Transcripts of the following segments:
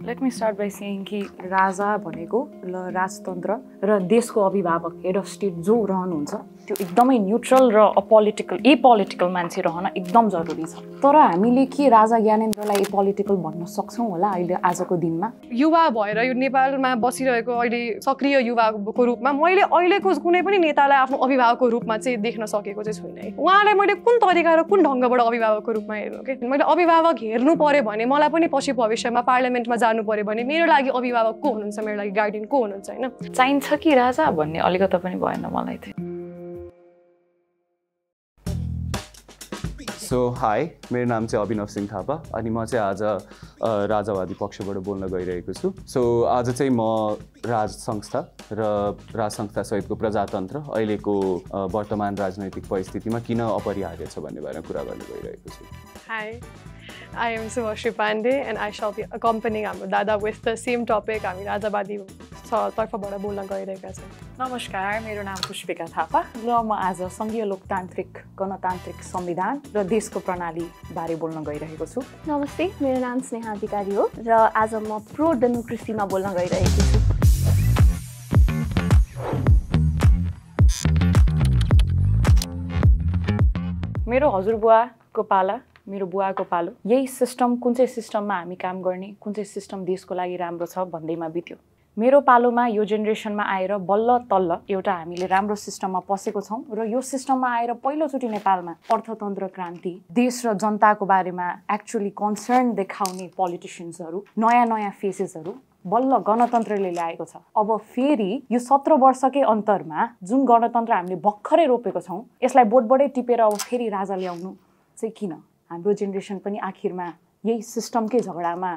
Let me start by saying कि राजा भनेको राजतन्त्र र देशको अभिभावक हेड अफ स्टेट जो रहनुहुन्छ त्यो एकदमै न्युट्रल र एपोलिटिकल मान्छे रहन एकदम जरुरी छ। तर हामीले के राजा ज्ञानेन्द्रलाई एपोलिटिकल भन्न सक्छौं होला अहिले आजको दिनमा? युवा भएर यो नेपालमा बसिरहेको अहिले सक्रिय युवाको रूपमा मैले अहिलेको कुनै पनि नेतालाई आफ्नो अभिभावकको रूपमा चाहिँ देख्न सकेको चाहिँ छुइनँ। उहाँलाई मैले कुन तरिका र कुन ढङ्गबाट अभिभावकको रूपमा हेर्नु के मैले अभिभावक हेर्नु पर्यो भने मलाई पनि पछि भविष्यमा पार्लियामेन्टमा जानु पर्यो भने मेरो लागि अभिभावक को हुनुहुन्छ, मेरो लागि गार्डियन को हुनुहुन्छ हैन? चाहिन्छ कि राजा भन्ने अलिकति पनि भएन मलाई चाहिँ। सो हाई, मेरो नाम चाहिँ अभिनव सिंह थापा अनि म चाहिँ आज राजावादी पक्षबाट बोल्न गइरहेको छु। सो आज चाहिँ म राज संस्था र राज संस्था सहितको प्रजातन्त्र अहिलेको वर्तमान राजनैतिक परिस्थितिमा किन अपरिहार्य छ भन्ने बारेमा कुरा गर्न गइरहेको छु। High, I am Subhashri Pandey and I shall be accompanying हाम्रो दादा with the same topic। हामी राजावादी तर्फबाट बोल्न गइरहेका छौँ। नमस्कार, मेरो नाम पुष्पिका थापा र म आज संघीय लोकतान्त्रिक गणतान्त्रिक संविधान र देशको प्रणाली बारे बोल्न गइरहेको छु। नमस्ते, मेरो नाम स्नेहा अधिकारी हो र आज म प्रो डेमोक्रेसीमा बोल्न गइरहेको छु। मेरो हजुरबुवाको पाला, मेरो बुवाको पालो यही सिस्टम कुन चाहिँ सिस्टममा हामी काम गर्ने, कुन चाहिँ सिस्टम देशको लागि राम्रो छ भन्दैमा बित्यो। मेरो पालोमा यो जेनेरेसनमा आएर बल्ल तल्ल एउटा हामीले राम्रो सिस्टममा पसेको छौँ र यो सिस्टममा आएर पहिलोचोटि नेपालमा अर्थतन्त्र क्रान्ति, देश र जनताको बारेमा एक्चुअली कन्सर्न देखाउने पोलिटिसियन्सहरू, नयाँ नयाँ फेसेसहरू बल्ल गणतन्त्रले ल्याएको छ। अब फेरि यो 17 वर्षकै अन्तरमा जुन गणतन्त्र हामीले भर्खरै रोपेको छौँ यसलाई बोटबाटै टिपेर अब फेरि राजा ल्याउनु चाहिँ किन? हाम्रो जेनेरेसन पनि आखिरमा यही सिस्टमकै झगडामा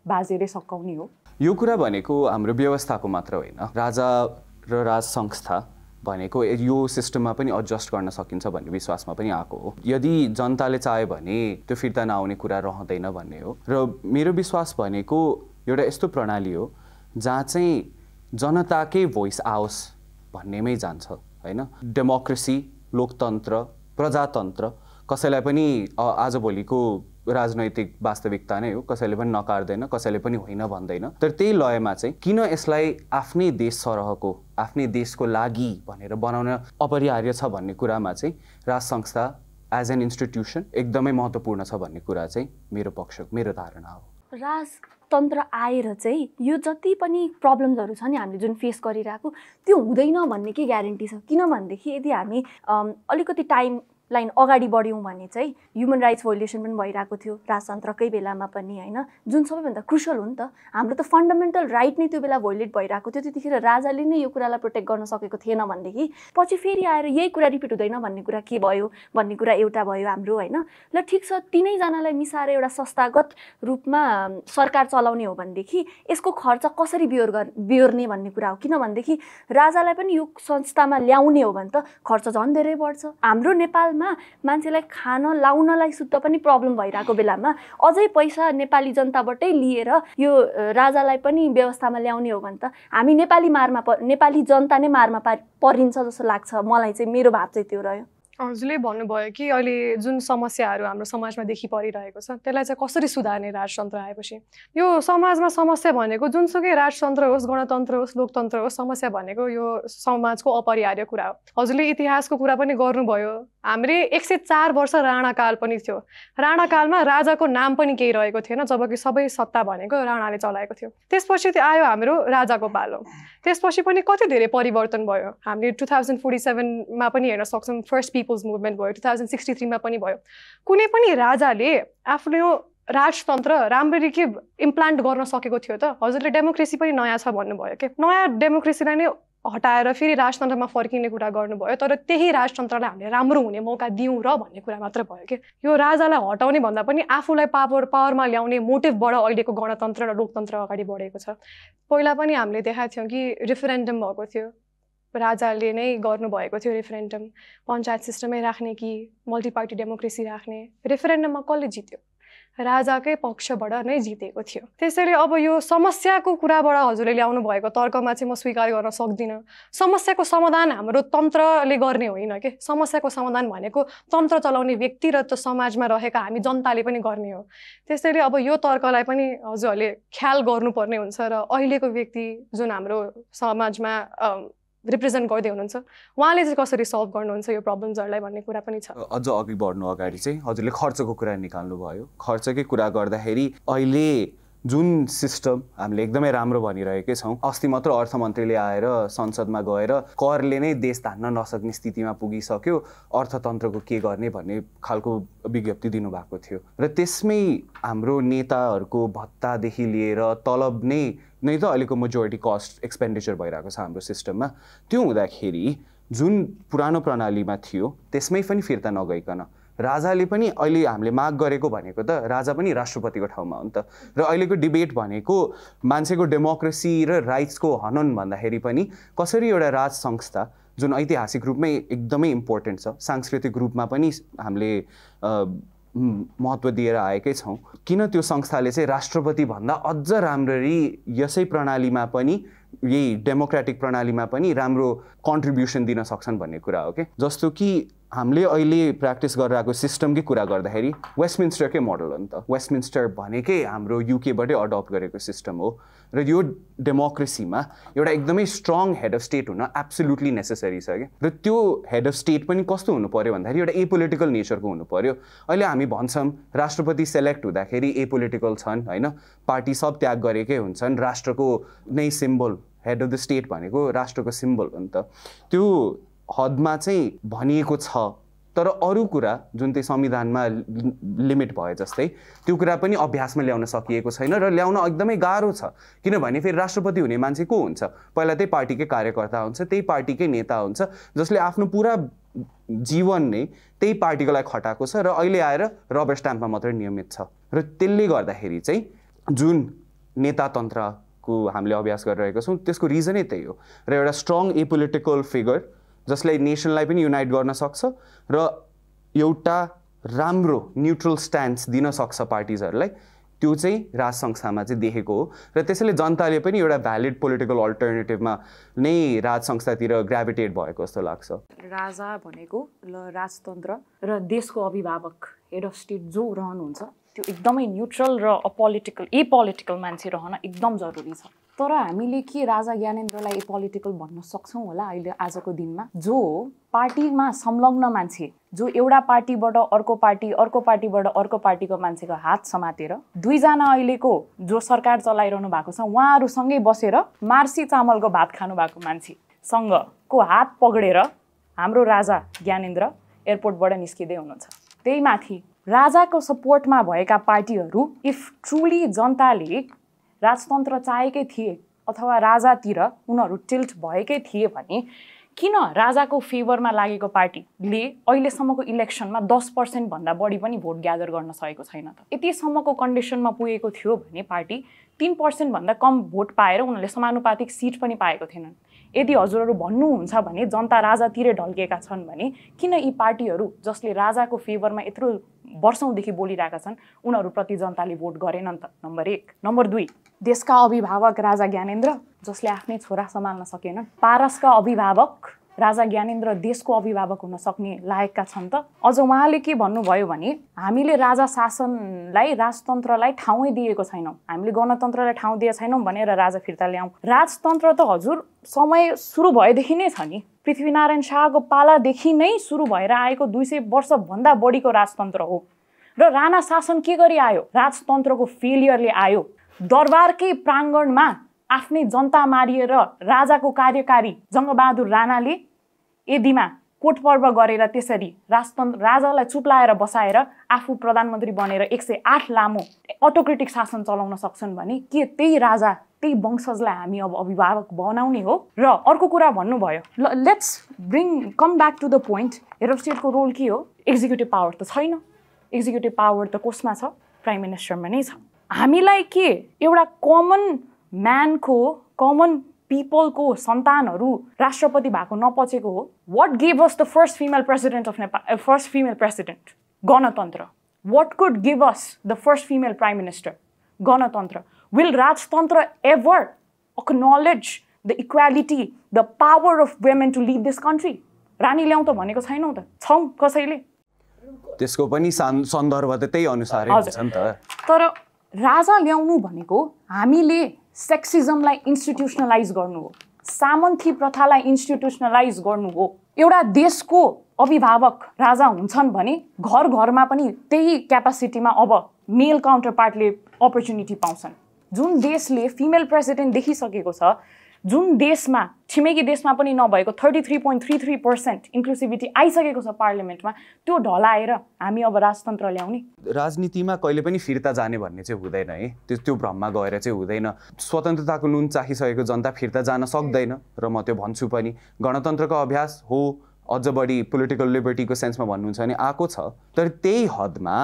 बाजेरै सकाउने हो। यो कुरा भनेको हाम्रो व्यवस्थाको मात्र होइन, राजा र राज संस्था भनेको यो सिस्टममा पनि एडजस्ट गर्न सकिन्छ भन्ने विश्वासमा पनि आएको हो। यदि जनताले चाह्यो भने त्यो फिर्ता नआउने कुरा रहँदैन भन्ने हो र मेरो विश्वास भनेको एउटा यस्तो प्रणाली हो जहाँ चाहिँ जनताकै भोइस आओस् भन्नेमै जान्छ हैन। डेमोक्रेसी, लोकतन्त्र, प्रजातन्त्र कसैलाई पनि आजभोलिको राजनैतिक वास्तविकता नै हो, कसैले पनि नकार्दैन, कसैले पनि होइन भन्दैन। तर त्यही लयमा चाहिँ किन यसलाई आफ्नै देश सरहको, आफ्नै देशको लागि भनेर बनाउन अपरिहार्य छ भन्ने कुरामा चाहिँ राज संस्था एज एन इन्स्टिट्युसन एकदमै महत्त्वपूर्ण छ भन्ने कुरा चाहिँ मेरो धारणा हो। राजतन्त्र आएर चाहिँ यो जति पनि प्रब्लम्सहरू छ नि हामीले जुन फेस गरिरहेको त्यो हुँदैन भन्ने के ग्यारेन्टी छ? किनभनेदेखि यदि हामी अलिकति टाइम लाइन अगाडि बढ्यौँ भने चाहिँ ह्युमन राइट्स भोइलेसन पनि भइरहेको थियो राजतन्त्रकै बेलामा पनि हैन, जुन सबैभन्दा क्रुसियल हो नि त। हाम्रो त फन्डामेन्टल राइट नै त्यो बेला भोइलेट भइरहेको थियो। त्यतिखेर राजाले नै यो कुरालाई प्रोटेक्ट गर्न सकेको थिएन भनेदेखि पछि फेरि आएर यही कुरा रिपिट हुँदैन भन्ने कुरा के भयो भन्ने कुरा एउटा भयो हाम्रो हैन। ल ठिक छ, तिनैजनालाई मिसाएर एउटा संस्थागत रूपमा सरकार चलाउने हो भनेदेखि यसको खर्च कसरी बिहोर्ने भन्ने कुरा हो। किनभनेदेखि राजालाई पनि यो संस्थामा ल्याउने हो भने त खर्च झन् धेरै बढ्छ। हाम्रो नेपाल मान्छेलाई खान लाउनलाई सुत्त पनि प्रब्लम भइरहेको बेलामा अझै पैसा नेपाली जनताबाटै लिएर यो राजालाई पनि व्यवस्थामा ल्याउने हो भने त हामी नेपाली जनता नै मारमा परिन्छ जस्तो लाग्छ मलाई चाहिँ। मेरो भाव चाहिँ त्यो रह्यो। हजुरले भन्नुभयो कि अहिले जुन समस्याहरू हाम्रो समाजमा देखि परिरहेको छ त्यसलाई चाहिँ कसरी सुधार्ने राजतन्त्र आएपछि। यो समाजमा समस्या भनेको जुनसुकै राजतन्त्र होस्, गणतन्त्र होस्, लोकतन्त्र होस्, समस्या भनेको यो समाजको अपरिहार्य कुरा हो। हजुरले इतिहासको कुरा पनि गर्नुभयो। हामीले 104 वर्ष राणाकाल पनि थियो। राणाकालमा राजाको नाम पनि केही रहेको थिएन, जबकि सबै सत्ता भनेको राणाले चलाएको थियो। त्यसपछि आयो हाम्रो राजाको पालो। त्यसपछि पनि कति धेरै परिवर्तन भयो। हामीले 2047मा पनि हेर्न सक्छौँ, फर्स्ट पिपल्स मुभमेन्ट भयो, 2063मा पनि भयो। कुनै पनि राजाले आफ्नो राजतन्त्र राम्ररी के इम्प्लान्ट गर्न सकेको थियो त? हजुरले डेमोक्रेसी पनि नयाँ छ भन्नुभयो के, नयाँ डेमोक्रेसीलाई नै हटाएर फेरि राजतन्त्रमा फर्किने कुरा गर्नुभयो। तर त्यही राजतन्त्रलाई हामीले राम्रो हुने मौका दिउँ र भन्ने कुरा मात्र भयो कि यो राजालाई हटाउने भन्दा पनि आफूलाई पावरमा ल्याउने मोटिभबाट अहिलेको गणतन्त्र र लोकतन्त्र अगाडि बढेको छ। पहिला पनि हामीले देखाएको थियौँ कि रेफरेन्डम भएको थियो, राजाले नै गर्नुभएको थियो रेफरेन्डम। पञ्चायत सिस्टमै राख्ने कि मल्टिपार्टी डेमोक्रेसी राख्ने, रेफरेन्डममा कसले जित्यो? राजाकै पक्षबाट नै जितेको थियो। त्यसैले अब यो समस्याको कुराबाट हजुरले ल्याउनु भएको तर्कमा चाहिँ म स्वीकार गर्न सक्दिनँ। समस्याको समाधान हाम्रो तन्त्रले गर्ने होइन के, समस्याको समाधान भनेको तन्त्र चलाउने व्यक्ति र त्यो समाजमा रहेका हामी जनताले पनि गर्ने हो। त्यसैले अब यो तर्कलाई पनि हजुरहरूले ख्याल गर्नुपर्ने हुन्छ र अहिलेको व्यक्ति जुन हाम्रो समाजमा रिप्रेजेन्ट गर्दै हुनुहुन्छ उहाँले चाहिँ कसरी सल्भ गर्नुहुन्छ यो प्रब्लम्सहरूलाई भन्ने कुरा पनि छ। अझ अघि बढ्नु अगाडि चाहिँ हजुरले खर्चको कुरा निकाल्नु भयो। खर्चकै कुरा गर्दाखेरि अहिले जुन सिस्टम हामीले एकदमै राम्रो भनिरहेकै छौँ, अस्ति मात्र अर्थमन्त्रीले आएर संसदमा गएर करले नै देश धान्न नसक्ने स्थितिमा पुगिसक्यो, अर्थतन्त्रको के गर्ने भन्ने खालको विज्ञप्ति दिनुभएको थियो र त्यसमै हाम्रो नेताहरूको भत्तादेखि लिएर तलब नै त अहिलेको मेजोरिटी कस्ट एक्सपेन्डिचर भइरहेको छ हाम्रो सिस्टममा। त्यो हुँदाखेरि जुन पुरानो प्रणालीमा थियो त्यसमै पनि फिर्ता नगइकन राजाले पनि अहिले हामीले माग गरेको भनेको त राजा पनि राष्ट्रपतिको ठाउँमा हो नि त। र अहिलेको डिबेट भनेको मान्छेको डेमोक्रेसी र राइट्सको हनन भन्दाखेरि पनि कसरी एउटा राज संस्था जुन ऐतिहासिक रूपमै एकदमै इम्पोर्टेन्ट छ, सांस्कृतिक रूपमा पनि हामीले महत्त्व दिएर आएकै छौँ, किन त्यो संस्थाले चाहिँ राष्ट्रपति भन्दा अझ राम्ररी यसै प्रणालीमा पनि यही डेमोक्रेटिक प्रणालीमा पनि राम्रो कन्ट्रिब्युसन दिन सक्छन् भन्ने कुरा हो कि। जस्तो कि हामीले अहिले प्र्याक्टिस गरिरहेको सिस्टमकै कुरा गर्दाखेरि वेस्टमिन्स्टरकै मोडल हो नि त। वेस्टमिन्स्टर भनेकै हाम्रो युकेबाटै अडप्ट गरेको सिस्टम हो र यो डेमोक्रेसीमा एउटा एकदमै स्ट्रङ हेड अफ स्टेट हुन एब्सोल्युटली नेसेसरी छ क्या। र त्यो हेड अफ स्टेट पनि कस्तो हुनु पर्यो भन्दाखेरि एउटा एपोलिटिकल नेचरको हुनु पर्यो। अहिले हामी भन्छौँ राष्ट्रपति सेलेक्ट हुँदाखेरि एपोलिटिकल छन् होइन, पार्टी सब त्याग गरेकै हुन्छन्, राष्ट्रको नै symbol head of the state भनेको राष्ट्रको सिम्बल हो नि त। त्यो हदमा चाहिँ भनिएको छ, तर अरू कुरा जुन चाहिँ संविधानमा लिमिट भए जस्तै त्यो कुरा पनि अभ्यासमा ल्याउन सकिएको छैन र ल्याउन एकदमै गाह्रो छ। किनभने फेरि राष्ट्रपति हुने मान्छे को हुन्छ? पहिला त्यही पार्टीकै कार्यकर्ता हुन्छ, त्यही पार्टीकै नेता हुन्छ जसले आफ्नो पुरा जीवन नै त्यही पार्टीको लागि खटाएको छ र अहिले आएर रबर स्ट्याम्पमा मात्रै नियमित छ। र त्यसले गर्दाखेरि चाहिँ जुन नेतातन्त्रको हामीले अभ्यास गरिरहेका छौँ त्यसको रिजनै त्यही हो। र एउटा स्ट्रङ एपोलिटिकल फिगर जसले नेसनलाई पनि युनाइट गर्न सक्छ र एउटा राम्रो न्युट्रल स्ट्यान्स दिन सक्छ पार्टिजहरूलाई, त्यो चाहिँ राज संस्थामा चाहिँ देखेको हो। र त्यसैले जनताले पनि एउटा भ्यालिड पोलिटिकल अल्टरनेटिभमा नै राज संस्थातिर ग्राभिटेट भएको जस्तो लाग्छ। राजा भनेको राजतन्त्र र देशको अभिभावक हेड अफ स्टेट जो रहनुहुन्छ त्यो एकदमै न्युट्रल र एपोलिटिकल मान्छे रहन एकदम जरुरी छ। तर हामीले के राजा ज्ञानेन्द्रलाई एपोलिटिकल भन्न सक्छौँ होला अहिले आजको दिनमा? जो पार्टीमा संलग्न मान्छे, जो एउटा पार्टीबाट अर्को पार्टीबाट अर्को पार्टीको मान्छेको हात समातेर दुईजना अहिलेको जो सरकार चलाइरहनु भएको छ उहाँहरूसँगै बसेर मार्सी चामलको भात खानु भएको मान्छेसँगको हात पक्रेर हाम्रो राजा ज्ञानेन्द्र एयरपोर्टबाट निस्किँदै हुनुहुन्छ। त्यही माथि राजाको सपोर्टमा भएका पार्टीहरू इफ ट्रुली जनताले राजतन्त्र चाहेकै थिए अथवा राजातिर उनीहरू टिल्ट भएकै थिए भने किन राजाको फेभरमा लागेको पार्टीले अहिलेसम्मको इलेक्सनमा 10% भन्दा बढी पनि भोट ग्यादर गर्न सकेको छैन त? यतिसम्मको कन्डिसनमा पुगेको थियो भने पार्टी 3% भन्दा कम भोट पाएर उनीहरूले समानुपातिक सिट पनि पाएको थिएनन्। यदि हजुरहरू भन्नुहुन्छ भने जनता राजातिरै ढल्केका छन् भने किन यी पार्टीहरू जसले राजाको फेभरमा यत्रो वर्षौँदेखि बोलिरहेका छन् उनीहरूप्रति जनताले भोट गरेनन् त? नम्बर 1। नम्बर 2, देशका अभिभावक राजा ज्ञानेन्द्र जसले आफ्नै छोरा सम्हाल्न सकेनन्। पारसका अभिभावक राजा ज्ञानेन्द्र देशको अभिभावक हुन सक्ने लायकका छन् त? अझ उहाँले के भन्नुभयो भने हामीले राजा शासनलाई राजतन्त्रलाई ठाउँै दिएको छैनौँ, हामीले गणतन्त्रलाई ठाउँ दिएको छैनौँ भनेर राजा फिर्ता ल्याउँ। राजतन्त्र त हजुर समय सुरु भएदेखि नै छ नि, पृथ्वीनारायण शाहको पालादेखि नै सुरु भएर आएको 200 वर्षभन्दा बढीको राजतन्त्र हो। र राणा शासन के गरी आयो? राजतन्त्रको फेलियरले आयो। दरबारकै प्राङ्गणमा आफ्नै जनता मारिएर राजाको कार्यकारी जङ्गबहादुर राणाले यदिमा कोटपर्व गरेर त्यसरी राजालाई चुप्लाएर बसाएर आफू प्रधानमन्त्री बनेर 108 लामो अटोक्रेटिक शासन चलाउन सक्छन् भने के त्यही राजा त्यही वंशजलाई हामी अब अभिभावक बनाउने हो? र अर्को कुरा भन्नुभयो, let's come back to the point, head of स्टेटको रोल के हो? एक्जिक्युटिभ पावर त छैन। एक्जिक्युटिभ पावर त कसमा छ? प्राइम मिनिस्टरमा नै छ। हामीलाई के एउटा कमन म्यानको कमन पिपलको सन्तानहरू राष्ट्रपति भएको नपचेको हो? What gave us the first female president of Nepal, first female president? गणतन्त्र। What could give us the first female prime minister? Ganatantra. Will Rajtantra ever acknowledge the equality, the power of women to lead this country? रानी ल्याउँ त भनेको छैनौँ त, छौँ कसैले। त्यसको पनि सन्दर्भ त त्यही अनुसारै हुन्छ नि त। तर राजा ल्याउनु भनेको हामीले सेक्सिजमलाई इन्स्टिट्युसनलाइज गर्नु हो, सामन्ती प्रथालाई इन्स्टिट्युसनलाइज गर्नु हो। एउटा देशको अभिभावक राजा हुन्छन् भने घर घरमा पनि त्यही क्यापासिटीमा अब मेल काउन्टर पार्टले अपर्च्युनिटी पाउँछन्। जुन देशले फिमेल प्रेसिडेन्ट देखिसकेको छ, जुन देशमा छिमेकी देशमा पनि नभएको 33.33% इन्क्लुसिभिटी आइसकेको छ पार्लियामेन्टमा, त्यो ढलाएर हामी अब राजतन्त्र ल्याउने। राजनीतिमा कहिले पनि फिर्ता जाने भन्ने चाहिँ हुँदैन है, त्यो भ्रममा गएर चाहिँ हुँदैन। स्वतन्त्रताको नुन चाहिसकेको जनता फिर्ता जान सक्दैन र म त्यो भन्छु पनि। गणतन्त्रको अभ्यास हो, अझ बढी पोलिटिकल लिबर्टीको सेन्समा भन्नुहुन्छ भने आएको छ, तर त्यही हदमा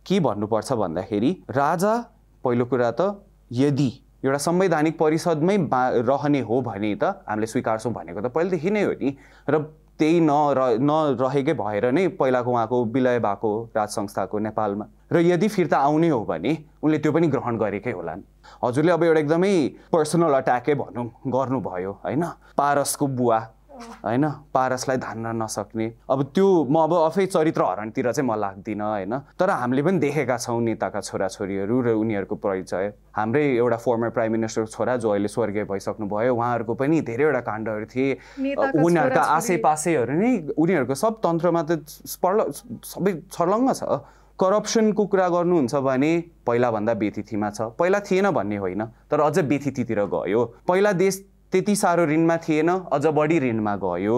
के भन्नुपर्छ भन्दाखेरि राजा पहिलो कुरा त यदि एउटा संवैधानिक परिषदमै रहने हो भने त हामीले स्वीकार्छौँ भनेको त पहिलेदेखि नै हो नि, र त्यही नरहेकै भएर नै पहिलाको उहाँको विलय भएको राज संस्थाको नेपालमा, र यदि फिर्ता आउने हो भने उनले त्यो पनि ग्रहण गरेकै होलान्। हजुरले अब एउटा एकदमै पर्सनल अट्याकै भनौँ गर्नुभयो होइन, पारसको बुवा होइन, पारसलाई धान्न नसक्ने। अब त्यो म अब आफै चरित्र हरणतिर चाहिँ म लाग्दिनँ होइन, तर हामीले पनि देखेका छौँ नेताका छोराछोरीहरू र उनीहरूको परिचय। हाम्रै एउटा फर्मर प्राइम मिनिस्टरको छोरा जो अहिले स्वर्गीय भइसक्नु भयो, उहाँहरूको पनि धेरैवटा काण्डहरू थिए। उनीहरूका आसेपासेहरू नै उनीहरूको सब तन्त्रमा त सबै छर्लङ्ग छ। करप्सनको कुरा गर्नुहुन्छ भने पहिलाभन्दा बेथितीमा छ, पहिला थिएन भन्ने होइन, तर अझ बेथितीतिर गयो। पहिला देश त्यति साह्रो ऋणमा थिएन, अझ बढी ऋणमा गयो।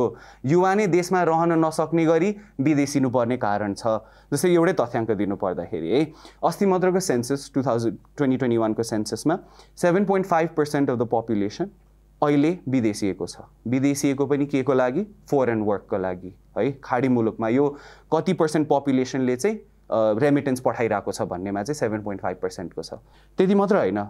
युवा नै देशमा रहन नसक्ने गरी विदेशिनु पर्ने कारण छ। जस्तै एउटै तथ्याङ्क दिनु पर्दाखेरि है, अस्ति मात्रको सेन्सस 2021 को सेन्ससमा 7.5% अफ द पपुलेसन अहिले विदेशिएको छ। विदेशिएको पनि के को लागि? फरेन वर्कको लागि है। खाडी मुलुकमा यो कति % पपुलेसनले चाहिँ रेमिटेन्स पठाइरहेको छ भन्नेमा चाहिँ 7.5% को छ। त्यति मात्र होइन,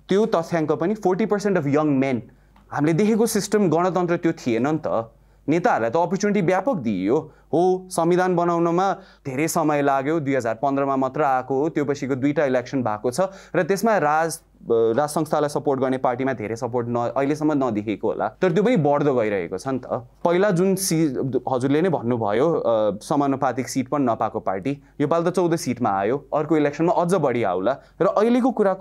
त्यो तथ्याङ्क पनि 40% अफ यङ मेन। हामीले देखेको सिस्टम गणतन्त्र त्यो थिएन नि त। नेताहरूलाई त अपर्च्युनिटी व्यापक दिइयो हो। संविधान बनाउनमा धेरै समय लाग्यो, 2015मा मात्र आएको हो, त्यो पछिको 2टा इलेक्सन भएको छ, र त्यसमा राज संस्थालाई सपोर्ट गर्ने पार्टीमा धेरै सपोर्ट अहिलेसम्म नदेखेको होला, तर त्यो पनि बढ्दो गइरहेको छ नि त। पहिला जुन हजुरले नै भन्नुभयो समानुपातिक सिट पनि नपाएको पार्टी योपालि त 14 सिटमा आयो, अर्को इलेक्सनमा अझ बढी आउला। र अहिलेको कुरा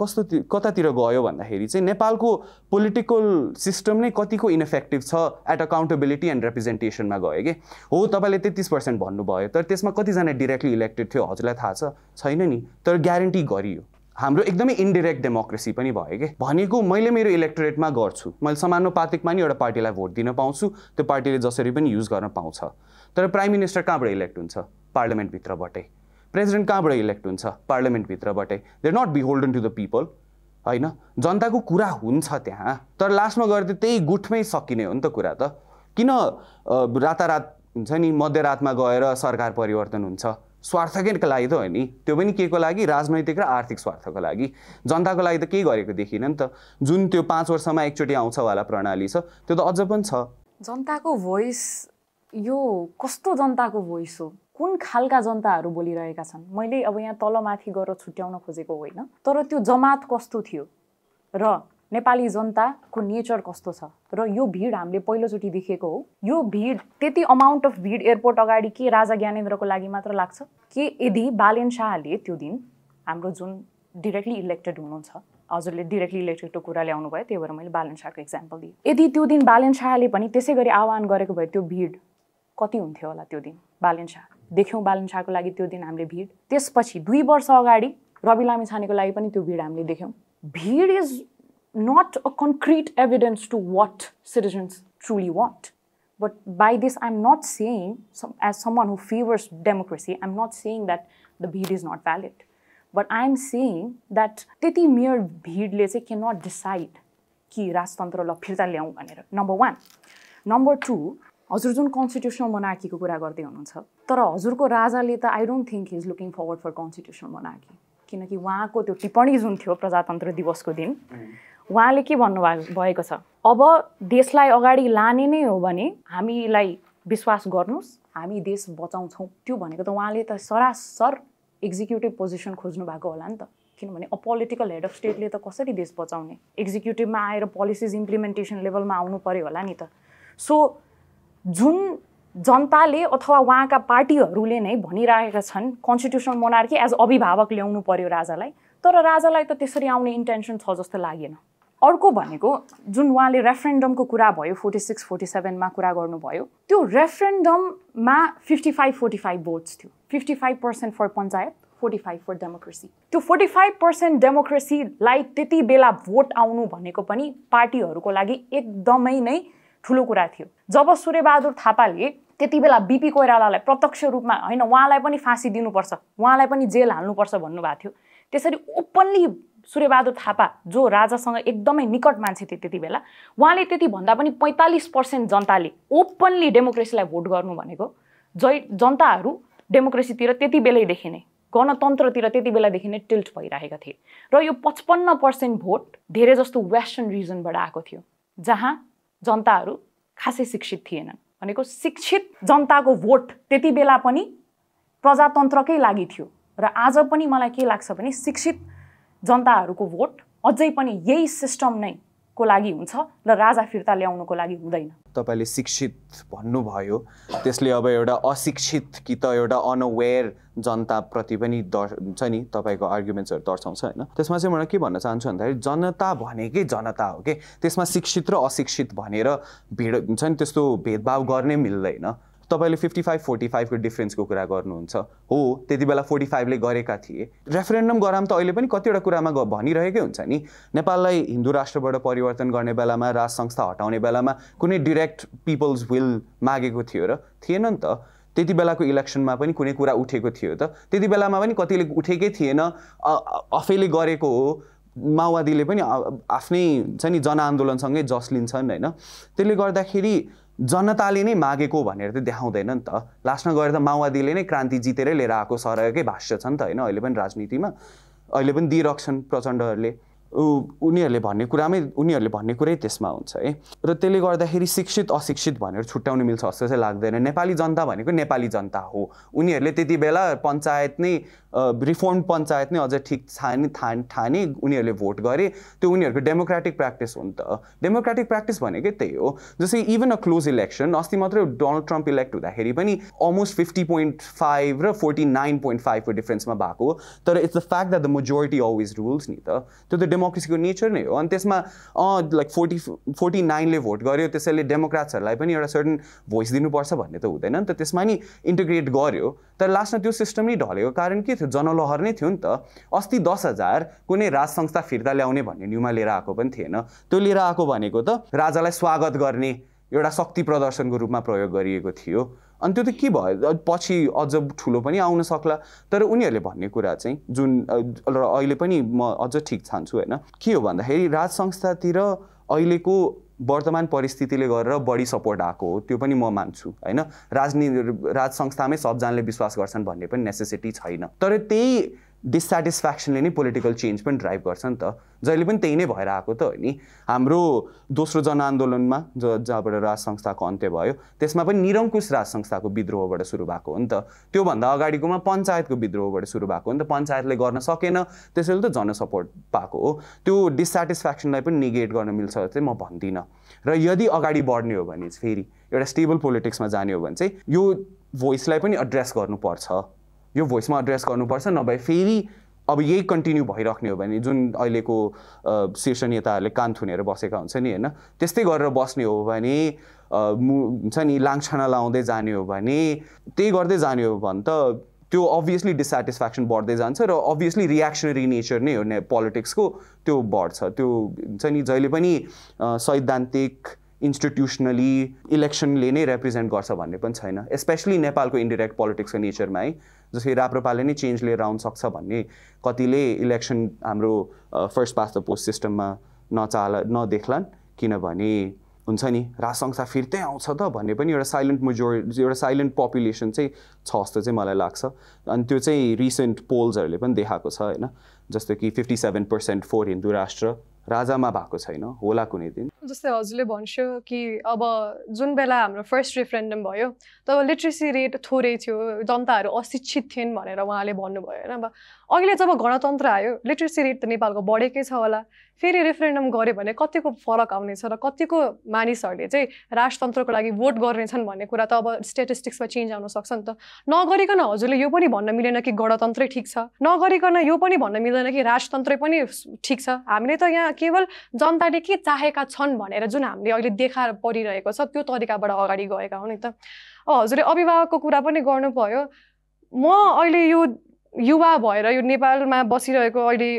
कतातिर गयो भन्दाखेरि चाहिँ नेपालको पोलिटिकल सिस्टम नै कतिको इनइफेक्टिभ छ एट अकाउन्टेबिलिटी एन्ड रिप्रेजेन्टेसनमा गयो कि हो। तपाईँले 33% भन्नुभयो, तर त्यसमा कतिजना डिरेक्टली इलेक्टेड थियो हजुरलाई थाहा छैन नि, तर ग्यारेन्टी गरियो। हाम्रो एकदमै इन्डिरेक्ट डेमोक्रेसी पनि भयो कि, भनेको मैले मेरो इलेक्टोरेटमा गर्छु, मैले समानुपातिकमा नि एउटा पार्टीलाई भोट दिन पाउँछु, त्यो पार्टीले जसरी पनि युज गर्न पाउँछ। तर प्राइम मिनिस्टर कहाँबाट इलेक्ट हुन्छ? पार्लियामेन्टभित्रबाटै। प्रेसिडेन्ट कहाँबाट इलेक्ट हुन्छ? पार्लियामेन्टभित्रबाटै। They are not beholden to the people होइन। जनताको कुरा हुन्छ त्यहाँ, तर लास्टमा गएर त त्यही गुठमै सकिने हो नि त कुरा त। किन रातारात हुन्छ नि मध्यरातमा गएर सरकार परिवर्तन हुन्छ? स्वार्थकै लागि त हो नि, त्यो पनि के को लागि? राजनैतिक र आर्थिक स्वार्थको लागि। जनताको लागि त केही गरेको देखिन नि त। जुन त्यो 5 वर्षमा एकचोटि आउँछ वाला प्रणाली छ, त्यो त अझ पनि छ। जनताको भोइस यो कस्तो जनताको भोइस हो? कुन खालका जनताहरू बोलिरहेका छन्? मैले अब यहाँ तलमाथि गएर छुट्याउन खोजेको होइन, तर त्यो जमात कस्तो थियो र नेपाली जनताको नेचर कस्तो छ, र यो भिड हामीले पहिलोचोटि देखेको हो। यो भिड, त्यति अमाउन्ट अफ भिड एयरपोर्ट अगाडि के राजा ज्ञानेन्द्रको लागि मात्र लाग्छ कि यदि बालेन शाहले त्यो दिन हाम्रो जुन डिरेक्टली इलेक्टेड हुनुहुन्छ, हजुरले डिरेक्टली इलेक्टेडको कुरा ल्याउनु भयो, त्यही भएर मैले बालेन शाहको इक्जाम्पल दिएँ। यदि त्यो दिन बालेन शाहले पनि त्यसै गरी आह्वान गरेको भए त्यो भिड कति हुन्थ्यो होला? त्यो दिन बालेन शाह देख्यौँ, बालेन शाहको लागि त्यो दिन हामीले भिड। त्यसपछि 2 वर्ष अगाडि रवि लामिछानेको लागि पनि त्यो भिड हामीले देख्यौँ। भिड is not a concrete evidence to what citizens truly want. But by this, I'm not saying, as someone who favors democracy, I'm not saying that the bid is not valid. But I'm saying that त्यति mere भिडले चाहिँ cannot decide कि राजतन्त्र ल फिर्ता ल्याउँ भनेर, number 1। Number 2, हजुर जुन कन्स्टिट्युसनल मोनार्कीको कुरा गर्दै हुनुहुन्छ, तर हजुरको राजाले त I don't think he is looking forward for constitutional monarchy, किनकि उहाँको त्यो टिप्पणी जुन थियो प्रजातन्त्र दिवसको दिन, उहाँले के भन्नुभएको छ, अब देशलाई अगाडि लाने नै हो भने हामीलाई विश्वास गर्नुहोस्, हामी देश बचाउँछौँ। त्यो भनेको त उहाँले त सरासर एक्जिक्युटिभ पोजिसन खोज्नु भएको होला नि त, किनभने अपोलिटिकल हेड अफ स्टेटले त कसरी देश बचाउने, एक्जिक्युटिभमा आएर पोलिसिज इम्प्लिमेन्टेसन लेभलमा आउनु पर्यो होला नि त। सो जुन जनताले अथवा उहाँका पार्टीहरूले नै भनिरहेका छन् कन्स्टिट्युसनल मोनार्की एज अभिभावक ल्याउनु पर्यो राजालाई, तर राजालाई त त्यसरी आउने इन्टेन्सन छ जस्तो लागेन। अर्को भनेको जुन उहाँले रेफरेन्डमको कुरा भयो 46-47मा कुरा गर्नुभयो, त्यो रेफरेन्डममा 55-45 भोट्स थियो, 55% फर पञ्चायत, 45 फर डेमोक्रेसी। त्यो 45% डेमोक्रेसीलाई त्यति बेला भोट आउनु भनेको पनि पार्टीहरूको लागि एकदमै नै ठुलो कुरा थियो। जब सूर्यबहादुर थापाले त्यति बेला बिपी कोइरालालाई प्रत्यक्ष रूपमा होइन उहाँलाई पनि फाँसी दिनुपर्छ, उहाँलाई पनि जेल हाल्नुपर्छ भन्नुभएको थियो, त्यसरी ओपनली सूर्यबहादुर थापा जो राजासँग एकदमै निकट मान्छे थिए त्यति बेला, उहाँले त्यति भन्दा पनि 45% जनताले ओपनली डेमोक्रेसीलाई भोट गर्नु भनेको जनताहरू डेमोक्रेसीतिर त्यति बेलैदेखि नै गणतन्त्रतिर त्यति बेलादेखि नै टिल्ट भइरहेका थिए। र यो 55% भोट धेरै जस्तो वेस्टर्न रिजनबाट आएको थियो जहाँ जनताहरू खासै शिक्षित थिएनन्। भनेको शिक्षित जनताको भोट त्यति बेला पनि प्रजातन्त्रकै लागि थियो र आज पनि मलाई के लाग्छ भने शिक्षित जनताहरूको भोट अझै पनि यही सिस्टम नै को लागि हुन्छ र राजा फिर्ता ल्याउनुको लागि हुँदैन। तपाईले शिक्षित भन्नुभयो, त्यसले अब एउटा अशिक्षित कि त एउटा अनअवेयर जनताप्रति पनि हुन्छ नि तपाईँको आर्गुमेन्ट्सहरू दर्शाउँछ होइन। त्यसमा चाहिँ मलाई के भन्न चाहन्छु भन्दाखेरि जनता भनेकै जनता हो कि त्यसमा शिक्षित र अशिक्षित भनेर भिड हुन्छ नि त्यस्तो भेदभाव गर्ने मिल्दैन। तपाईले 55-45 को डिफरेन्सको कुरा गर्नुहुन्छ, हो त्यति बेला 45 ले गरेका थिए। रेफरेन्डम गराम त अहिले पनि कतिवटा कुरामा भनिरहेकै हुन्छ नि, नेपाललाई हिन्दू राष्ट्रबाट परिवर्तन गर्ने बेलामा राज संस्था हटाउने बेलामा कुनै डिरेक्ट पिपल्स विल मागेको थियो र थिएन नि त। त्यति बेलाको इलेक्सनमा पनि कुनै कुरा उठेको थियो त, त्यति बेलामा पनि कतिले उठेकै थिएन, आफैले गरेको हो। माओवादीले पनि आफ्नै छ नि जनआन्दोलनसँगै जस लिन्छन् होइन। त्यसले गर्दाखेरि जनताले नै मागेको भनेर त देखाउँदैन नि त। लास्टमा गएर त माओवादीले नै क्रान्ति जितेरै लिएर आएको सरहकै भाष्य छ नि त होइन। अहिले पनि राजनीतिमा अहिले पनि दिइरहेछन् प्रचण्डहरूले, उनीहरूले भन्ने कुरै त्यसमा हुन्छ है। र त्यसले गर्दाखेरि शिक्षित अशिक्षित भनेर छुट्याउनु मिल्छ जस्तो चाहिँ लाग्दैन। नेपाली जनता भनेको नेपाली जनता हो। उनीहरूले त्यति बेला पञ्चायत नै रिफर्म पञ्चायत नै अझ ठिक ठाने उनीहरूले भोट गरे, त्यो उनीहरूको डेमोक्रेटिक प्र्याक्टिस हो नि त। डेमोक्रेटिक प्र्याक्टिस भनेकै त्यही हो। जस्तै इभन अ क्लोज इलेक्सन अस्ति मात्रै डोनाल्ड ट्रम्प इलेक्ट हुँदाखेरि पनि अलमोस्ट 50.5 र 49.5 को डिफरेन्समा भएको हो, तर it's the fact that the majority always rules नि त। त्यो त डेमोक्रेसीको नेचर नै हो। अनि त्यसमा लाइक 49 ले भोट गर्यो, त्यसैले डेमोक्रेट्सहरूलाई पनि एउटा सर्टन भोइस दिनुपर्छ भन्ने त हुँदैन नि त। त्यसमा नि इन्टिग्रेट गर्यो, तर लास्टमा त्यो सिस्टम नै ढलेको कारण के थियो, जनलहर नै थियो नि त। अस्ति 10,000 कुनै राज संस्था फिर्ता ल्याउने भन्ने न्युमा लिएर आएको पनि थिएन। त्यो लिएर आएको भनेको त राजालाई स्वागत गर्ने एउटा शक्ति प्रदर्शनको रूपमा प्रयोग गरिएको थियो। अनि त्यो त के भयो, पछि अझ ठुलो पनि आउन सक्ला। तर उनीहरूले भन्ने कुरा चाहिँ जुन अहिले पनि म अझ ठिक ठान्छु होइन, के हो भन्दाखेरि राज संस्थातिर अहिलेको वर्तमान परिस्थितिले गरेर बढी सपोर्ट आएको हो, त्यो पनि म मान्छु होइन। राज संस्थामै सबजनाले विश्वास गर्छन् भन्ने पनि नेसेसिटी छैन, तर त्यही डिससेटिस्फ्याक्सनले नै पोलिटिकल चेन्ज पनि ड्राइभ गर्छ नि त। जहिले पनि त्यही नै भएर आएको त हो नि। हाम्रो दोस्रो जनआन्दोलनमा जहाँबाट राज संस्थाको अन्त्य भयो, त्यसमा पनि निरङ्कुश राज संस्थाको विद्रोहबाट सुरु भएको हो नि त। त्योभन्दा अगाडिकोमा पञ्चायतको विद्रोहबाट सुरु भएको हो नि त। पञ्चायतले गर्न सकेन, त्यसैले त जनसपोर्ट पाएको हो। त्यो डिससेटिस्फ्याक्सनलाई पनि निगेट गर्न मिल्छ चाहिँ म भन्दिनँ। र यदि अगाडि बढ्ने हो भने फेरि एउटा स्टेबल पोलिटिक्समा जाने हो भने चाहिँ यो भोइसलाई पनि एड्रेस गर्नुपर्छ, यो भोइसमा एड्रेस गर्नुपर्छ। नभए फेरि अब यही कन्टिन्यू भइराख्ने हो भने जुन अहिलेको शीर्ष नेताहरूले कान थुनेर बसेका हुन्छ नि होइन, त्यस्तै गरेर बस्ने हो भने हुन्छ नि लाङछाना लाउँदै जाने हो भने, त्यही गर्दै जाने हो भने त त्यो अभियसली डिससेटिस्फ्याक्सन बढ्दै जान्छ र अभियसली रियाक्सनरी नेचर नै हो पोलिटिक्सको, त्यो बढ्छ। त्यो हुन्छ नि जहिले पनि सैद्धान्तिक इन्स्टिट्युसनली इलेक्सनले नै रिप्रेजेन्ट गर्छ भन्ने पनि छैन, स्पेसली नेपालको इन्डिरेक्ट पोलिटिक्सको नेचरमा है। जस्तै राप्रपाले नै चेन्ज लिएर आउन सक्छ भन्ने कतिले इलेक्सन हाम्रो फर्स्ट पास्ट द पोस्ट सिस्टममा नदेख्लान्, किनभने हुन्छ नि राज संस्था फिर्तै आउँछ त भन्ने पनि एउटा साइलेन्ट मेजोरिटी, एउटा साइलेन्ट पपुलेसन चाहिँ छ जस्तो चाहिँ मलाई लाग्छ। अनि त्यो चाहिँ रिसेन्ट पोल्सहरूले पनि देखाएको छ होइन। जस्तो कि 57% फोर हिन्दू राष्ट्र राजामा भएको छैन होला कुनै दिन। जस्तै हजुरले भन्छु कि अब जुन बेला हाम्रो फर्स्ट रेफरेन्डम भयो तब लिट्रेसी रेट थोरै थियो, जनताहरू अशिक्षित थिएन भनेर उहाँले भन्नुभयो होइन। अब अहिले जब गणतन्त्र आयो लिट्रेसी रेट त नेपालको बढेकै छ होला, फेरि रेफरेन्डम गऱ्यो भने कतिको फरक आउनेछ र कतिको मानिसहरूले चाहिँ राजतन्त्रको लागि भोट गर्नेछन् भन्ने कुरा त अब स्ट्याटिस्टिक्समा चेन्ज आउन सक्छ नि त। नगरिकन हजुरले यो पनि भन्न मिलेन कि गणतन्त्रै ठिक छ, नगरिकन यो पनि भन्न मिल्दैन कि राजतन्त्रै पनि ठिक छ। हामीले त यहाँ केवल जनताले के चाहेका छन् भनेर जुन हामीले अहिले देखा परिरहेको छ त्यो तरिकाबाट अगाडि गएका हो नि त। हजुरले अभिभावकको कुरा पनि गर्नुभयो। म अहिले यो युवा भएर यो नेपालमा बसिरहेको अहिले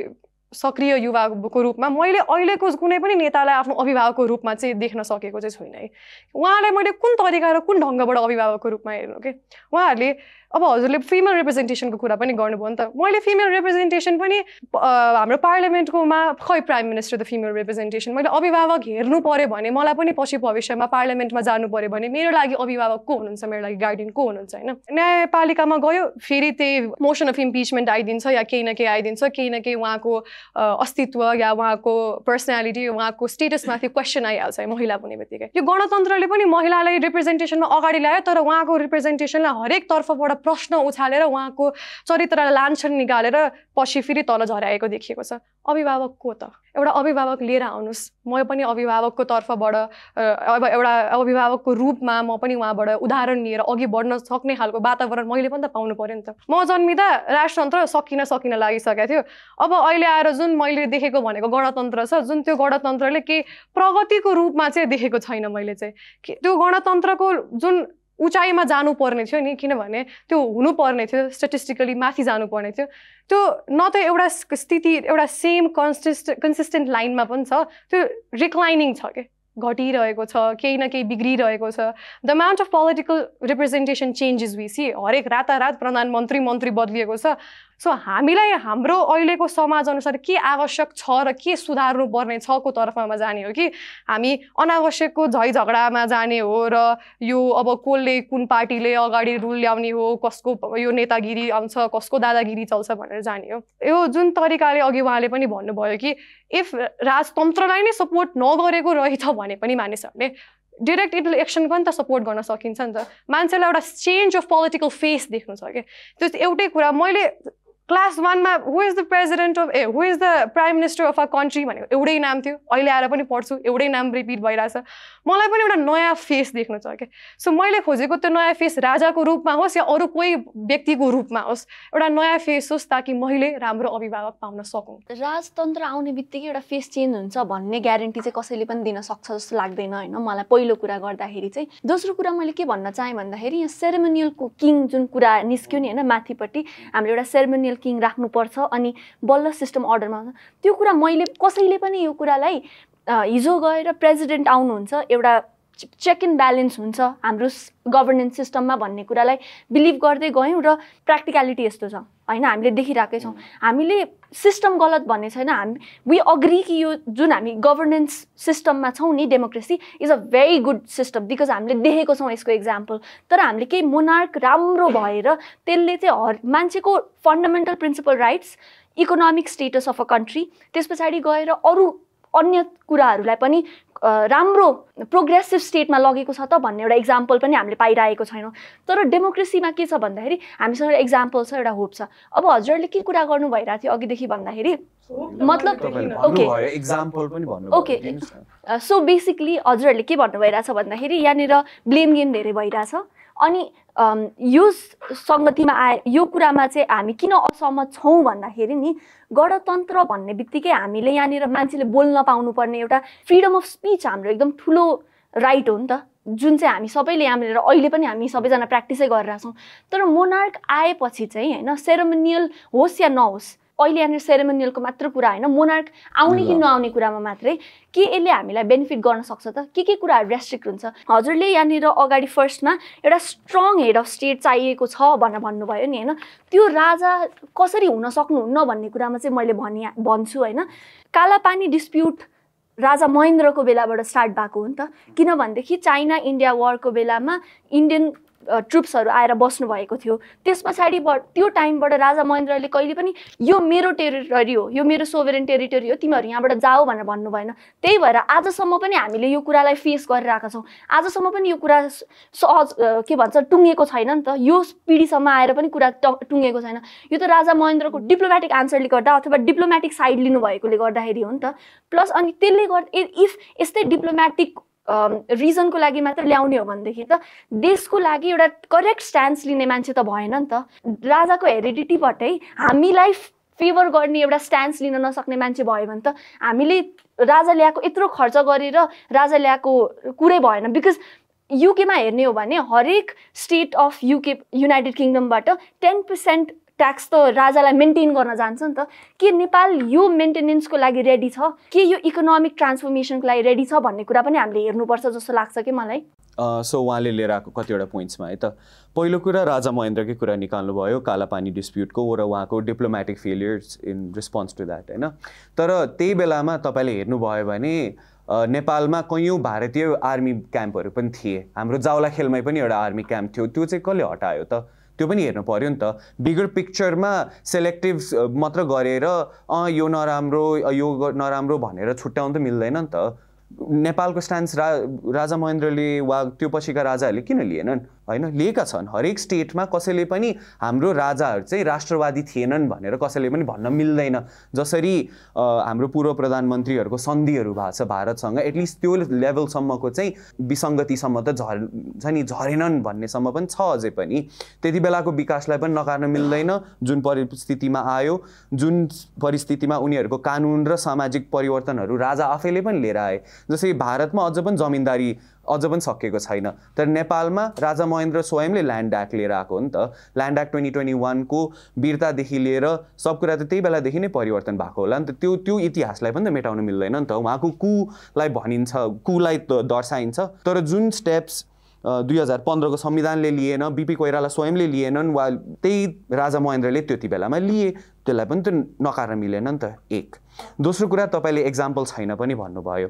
सक्रिय युवाको रूपमा मैले अहिलेको कुनै पनि नेतालाई आफ्नो अभिभावकको रूपमा चाहिँ देख्न सकेको चाहिँ छैन है। उहाँलाई मैले कुन तरिका र कुन ढङ्गबाट अभिभावकको रूपमा हेर्नु कि उहाँहरूले अब हजुरले फिमेल रिप्रेजेन्टेसनको कुरा पनि गर्नुभयो नि त। मैले फिमेल रिप्रेजेन्टेसन पनि हाम्रो पार्लियामेन्टकोमा खै prime minister the female representation मैले अभिभावक हेर्नु पऱ्यो भने मलाई पनि पछि भविष्यमा पार्लियामेन्टमा जानु पऱ्यो भने मेरो लागि अभिभावक को हुनुहुन्छ, मेरो लागि गार्डियन को हुनुहुन्छ होइन। न्यायपालिकामा गयो फेरि त्यही मोसन अफ इम्पिचमेन्ट आइदिन्छ या केही न केही आइदिन्छ, केही न केही उहाँको अस्तित्व या उहाँको पर्सनालिटी उहाँको स्टेटसमाथि क्वेसन आइहाल्छ महिला हुने बित्तिकै। यो गणतन्त्रले पनि महिलालाई रिप्रेजेन्टेसनमा अगाडि ल्यायो तर उहाँको रिप्रेजेन्टेसनलाई हरेक तर्फबाट प्रश्न उछालेर उहाँको चरित्रलाई लान्छन निकालेर पछि फेरि तल झराएको देखिएको छ। अभिभावक को त? एउटा अभिभावक लिएर आउनुहोस्, म पनि अभिभावकको तर्फबाट अब एउटा अभिभावकको रूपमा म पनि उहाँबाट उदाहरण लिएर अघि बढ्न सक्ने खालको वातावरण मैले पनि त पाउनु पऱ्यो नि त। म जन्मिँदा राजतन्त्र सकिन लागिसकेको थियो। अब अहिले आएर जुन मैले देखेको भनेको गणतन्त्र छ, जुन त्यो गणतन्त्रले केही प्रगतिको रूपमा चाहिँ देखेको छैन मैले चाहिँ। त्यो गणतन्त्रको जुन उचाइमा जानुपर्ने थियो नि, किनभने त्यो हुनुपर्ने थियो स्ट्याटिस्टिकली माथि जानुपर्ने थियो, त्यो न त एउटा स्थिति एउटा सेम कन्सिस्टेन्ट लाइनमा पनि छ, त्यो रिक्लाइनिङ छ के घटिरहेको छ, केही न केही बिग्रिरहेको छ। The amount of political representation changes we see, हरेक रातारात प्रधानमन्त्री मन्त्री बदलिएको छ। सो हामीलाई हाम्रो अहिलेको समाज अनुसार के आवश्यक छ र के सुधार्नु पर्ने छ को तर्फमा जाने हो कि हामी अनावश्यकको झै झगडामा जाने हो र यो अब कसले कुन पार्टीले अगाडि रुल ल्याउने हो, कसको यो नेतागिरी आउँछ, कसको दादागिरी चल्छ भनेर जाने हो। यो जुन तरिकाले अघि उहाँले पनि भन्नुभयो कि इफ राजतन्त्रलाई नै सपोर्ट नगरेको रहेछ भने पनि मानिसहरूले डिरेक्ट इलेक्सन पनि त सपोर्ट गर्न सकिन्छ नि त। मान्छेलाई एउटा चेन्ज अफ पोलिटिकल फेस देख्नु छ कि त्यो एउटै कुरा। मैले क्लास 1 मा who is the prime minister of a country भनेको एउटै नाम थियो, अहिले आएर पनि पढ्छु एउटै नाम रिपिट भइरहेछ। मलाई पनि एउटा नयाँ फेस देख्नु छ क्या। सो मैले खोजेको त्यो नयाँ फेस राजाको रूपमा होस् या अरू कोही व्यक्तिको रूपमा होस्, एउटा नयाँ फेस होस् ताकि मैले राम्रो अभिभावक पाउन सकौँ। राजतन्त्र आउने बित्तिकै एउटा फेस चेन्ज हुन्छ भन्ने ग्यारेन्टी चाहिँ कसैले पनि दिन सक्छ जस्तो लाग्दैन होइन मलाई पहिलो कुरा गर्दाखेरि चाहिँ। दोस्रो कुरा मैले के भन्न चाहेँ भन्दाखेरि यहाँ सेरेमोनियलको किङ जुन कुरा निस्क्यो नि होइन माथिपट्टि हामीले एउटा सेरेमोनियल किङ राख्नुपर्छ अनि बल्ल सिस्टम अर्डरमा आउँछ, त्यो कुरा मैले कसैले पनि यो कुरालाई हिजो गएर प्रेसिडेन्ट आउनुहुन्छ एउटा चेक एन्ड ब्यालेन्स हुन्छ हाम्रो गभर्नेन्स सिस्टममा भन्ने कुरालाई बिलिभ गर्दै गयौँ र प्र्याक्टिकलिटी यस्तो छ होइन हामीले देखिरहेकै छौँ। हामीले सिस्टम गलत भन्ने छैन, हामी वी अग्री कि यो जुन हामी गभर्नेन्स सिस्टममा छौँ नि democracy is a very good system because हामीले देखेको छौँ यसको इक्जाम्पल। तर हामीले केही मोनार्क राम्रो भएर त्यसले चाहिँ मान्छेको fundamental principle rights, economic status of a country, त्यस पछाडि गएर अरू अन्य कुराहरूलाई पनि राम्रो प्रोग्रेसिभ स्टेटमा लगेको छ त भन्ने एउटा इक्जाम्पल पनि हामीले पाइरहेको छैनौँ। तर डेमोक्रेसीमा के छ भन्दाखेरि हामीसँग एउटा इक्जाम्पल छ, एउटा होप छ। अब हजुरहरूले के कुरा गर्नु भइरहेको थियो अघिदेखि भन्दाखेरि मतलब ओके सो बेसिकली हजुरहरूले के भन्नु भइरहेछ भन्दाखेरि यहाँनिर ब्लेम गेम धेरै भइरहेछ अनि यो सङ्गतिमा यो कुरामा चाहिँ हामी किन असहमत छौँ भन्दाखेरि नि गणतन्त्र भन्ने बित्तिकै हामीले यहाँनिर मान्छेले बोल्न पाउनुपर्ने एउटा फ्रिडम अफ स्पिच हाम्रो एकदम ठुलो राइट हो नि त, जुन चाहिँ हामी सबैले यहाँनिर अहिले पनि हामी सबैजना प्र्याक्टिसै गरिरहेछौँ। तर मोनार्क आएपछि चाहिँ होइन सेरेमोनियल होस् या नहोस्, अहिले यहाँनिर सेरेमोनियलको मात्र कुरा होइन मोनार्क आउने कि नआउने कुरामा मात्रै के यसले हामीलाई बेनिफिट गर्न सक्छ त के कुराहरू रेस्ट्रिक्ट हुन्छ। हजुरले यहाँनिर अगाडि फर्स्टमा एउटा स्ट्रङ हेड अफ स्टेट चाहिएको छ भनेर भन्नुभयो नि होइन, त्यो राजा कसरी हुन सक्नुहुन्न भन्ने कुरामा चाहिँ मैले भन्छु होइन। कालापानी डिस्प्युट राजा महेन्द्रको बेलाबाट स्टार्ट भएको हो नि त, किनभनेदेखि चाइना इन्डिया वारको बेलामा इन्डियन ट्रुप्सहरू आएर बस्नुभएको थियो। त्यस पछाडि त्यो टाइमबाट राजा महेन्द्रले कहिले पनि यो मेरो टेरिटरी हो, यो मेरो सोभरेन टेरिटरी हो, तिमीहरू यहाँबाट जाऊ भनेर भन्नु भएन। त्यही भएर आजसम्म पनि हामीले यो कुरालाई फेस गरिरहेका छौँ। आजसम्म पनि यो कुरा सहज के भन्छ टुङ्गेको छैन नि त, यो पिँढीसम्म आएर पनि कुरा टुङ्गेको छैन। यो त राजा महेन्द्रको डिप्लोमेटिक आन्सरले गर्दा अथवा डिप्लोमेटिक साइड लिनुभएकोले गर्दाखेरि हो नि त। प्लस अनि त्यसले गर्दा इफ यस्तै डिप्लोमेटिक रिजनको लागि मात्र ल्याउने हो भनेदेखि त देशको लागि एउटा करेक्ट स्ट्यान्स लिने मान्छे त भएन नि त। राजाको हेरिडिटीबाटै हामीलाई फेभर गर्ने एउटा स्ट्यान्स लिन नसक्ने मान्छे भयो भने त हामीले राजा ल्याएको यत्रो खर्च गरेर राजा ल्याएको कुरै भएन। बिकज युकेमा हेर्ने हो भने हरेक स्टेट अफ युके युनाइटेड किङडमबाट 10% ट्याक्स त राजालाई मेन्टेन गर्न जान्छ नि त। के नेपाल यो मेन्टेनेन्सको लागि रेडी छ, के यो इकोनोमिक ट्रान्सफर्मेसनको लागि रेडी छ भन्ने कुरा पनि हामीले हेर्नुपर्छ जस्तो लाग्छ कि मलाई। सो उहाँले लिएर आएको कतिवटा पोइन्ट्समा है त, पहिलो कुरा राजा महेन्द्रकै कुरा निकाल्नुभयो कालापानी डिस्प्युटको र उहाँको diplomatic failures in response to that होइन। तर त्यही बेलामा तपाईँले हेर्नुभयो भने नेपालमा कैयौँ भारतीय आर्मी क्याम्पहरू पनि थिए। हाम्रो जावलाखेलमै पनि एउटा आर्मी क्याम्प थियो, त्यो चाहिँ कसले हटायो त? त्यो पनि हेर्नु पर्यो नि त। बिगर पिक्चरमा सेलेक्टिभ मात्र गरेर यो नराम्रो यो नराम्रो भनेर छुट्याउनु त मिल्दैन नि त। नेपालको स्ट्यान्स राजा महेन्द्रले वा त्यो पछिका राजाहरूले किन लिएनन् होइन? लिएका छन्। हरेक स्टेटमा कसैले पनि हाम्रो राजाहरू चाहिँ राष्ट्रवादी थिएनन् भनेर कसैले पनि भन्न मिल्दैन। जसरी हाम्रो पूर्व प्रधानमन्त्रीहरूको सन्धिहरू भएको छ भारतसँग, एटलिस्ट त्यो लेभलसम्मको चाहिँ विसङ्गतिसम्म त झरेनन् भन्नेसम्म पनि छ अझै पनि। त्यति बेलाको विकासलाई पनि नकार्न मिल्दैन। जुन परिस्थितिमा आयो, जुन परिस्थितिमा उनीहरूको कानुन र सामाजिक परिवर्तनहरू राजा आफैले पनि लिएर आए। जस्तै भारतमा अझ पनि जमिनदारी अझ पनि सकिएको छैन, तर नेपालमा राजा महेन्द्र स्वयंले ल्यान्ड एक्ट लिएर आएको हो नि त। ल्यान्ड एक्ट 2021 को वीरतादेखि लिएर सब कुरा त त्यही बेलादेखि नै परिवर्तन भएको होला नि त। त्यो इतिहासलाई पनि त मेटाउन मिल्दैन नि त। उहाँको कुलाई भनिन्छ, कुलाई दर्शाइन्छ, तर जुन स्टेप्स 2015 को संविधानले लिएन, बीपी कोइराला स्वयंले लिएनन् वा त्यही राजा महेन्द्रले त्यति बेलामा लिए, त्यसलाई पनि त नकार्न मिलेन नि त। एक दोस्रो कुरा, तपाईँले एक्जाम्पल छैन पनि भन्नुभयो।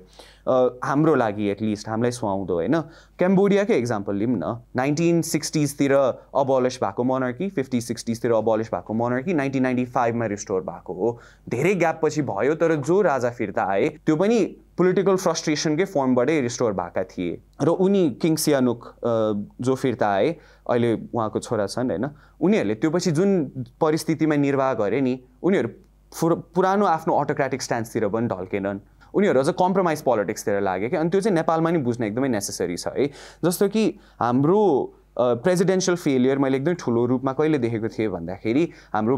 हाम्रो लागि एटलिस्ट हामीलाई सुहाउँदो होइन, क्याम्बोडियाकै एक्जाम्पल लिउँ न। 1960s तिर अबोलिस भएको मोनर्की, 50-60s तिर अबोलिस भएको मोनर्की 1995 मा रिस्टोर भएको हो। धेरै ग्याप पछि भयो, तर जो राजा फिर्ता आए त्यो पनि पोलिटिकल फ्रस्ट्रेसनकै फर्मबाटै रिस्टोर भएका थिए। र उनी किङ सियानुक जो फिर्ता आए, अहिले उहाँको छोरा छन् होइन, उनीहरूले त्यो पछि जुन परिस्थितिमा निर्वाह गरे नि, उनीहरू पुरानो आफ्नो अटोक्रेटिक स्ट्यान्सतिर पनि ढल्केनन्। उनीहरू अझ कम्प्रोमाइज पोलिटिक्सतिर लाग्यो कि। अनि त्यो चाहिँ नेपालमा नि बुझ्न एकदमै नेसेसरी छ है। जस्तो कि हाम्रो प्रेसिडेन्सियल फेलियर मैले एकदमै ठुलो रूपमा कहिले देखेको थिएँ भन्दाखेरि हाम्रो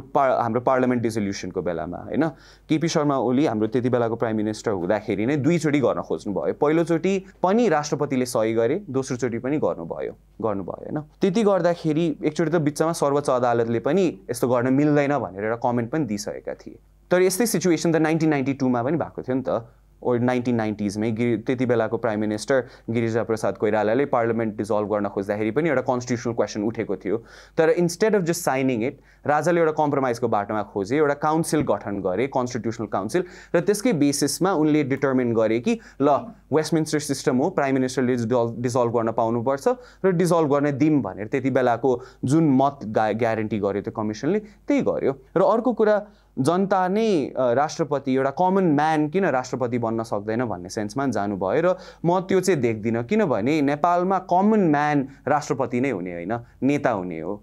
पार्लियामेन्ट डिसोल्युसनको बेलामा होइन, केपी शर्मा ओली हाम्रो त्यति बेलाको प्राइम मिनिस्टर हुँदाखेरि नै दुईचोटि गर्न खोज्नुभयो। पहिलोचोटि पनि राष्ट्रपतिले सही गरे, दोस्रोचोटि पनि गर्नुभयो होइन। त्यति गर्दाखेरि एकचोटि त बिचमा सर्वोच्च अदालतले पनि यस्तो गर्न मिल्दैन भनेर एउटा कमेन्ट पनि दिइसकेका थिए। तर यस्तै सिचुएसन त 1992 मा पनि भएको थियो नि त, और 1990s मै त्यति बेलाको प्राइम मिनिस्टर गिरिजा प्रसाद कोइरालाले पार्लियामेन्ट डिजल्भ गर्न खोज्दाखेरि पनि एउटा कन्स्टिट्युसनल क्वेसन उठेको थियो। तर instead of just signing it, राजाले एउटा कम्प्रोमाइजको बाटोमा खोजे, एउटा काउन्सिल गठन गरे, कन्स्टिट्युसनल काउन्सिल, र त्यसकै बेसिसमा उनले डिटर्मिन गरे कि ल वेस्टमिन्स्टर सिस्टम हो, प्राइम मिनिस्टरले डिजल्भ गर्न पाउनुपर्छ र डिजल्भ गर्ने दिम भनेर त्यति बेलाको जुन मत ग्यारेन्टी गर्यो त्यो कमिसनले, त्यही गर्यो। र अर्को कुरा, जनता नै राष्ट्रपति, एउटा कमन म्यान किन राष्ट्रपति बन्न सक्दैन भन्ने सेन्समा जानुभयो। र म त्यो चाहिँ देख्दिनँ, किनभने नेपालमा कमन म्यान राष्ट्रपति नै हुने होइन, नेता हुने हो।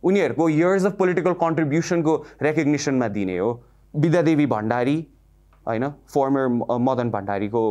उनीहरूको इयर्स अफ पोलिटिकल कन्ट्रिब्युसनको रेकग्निसनमा दिने हो। विद्यादेवी भण्डारी होइन, फर्मर मदन भण्डारीको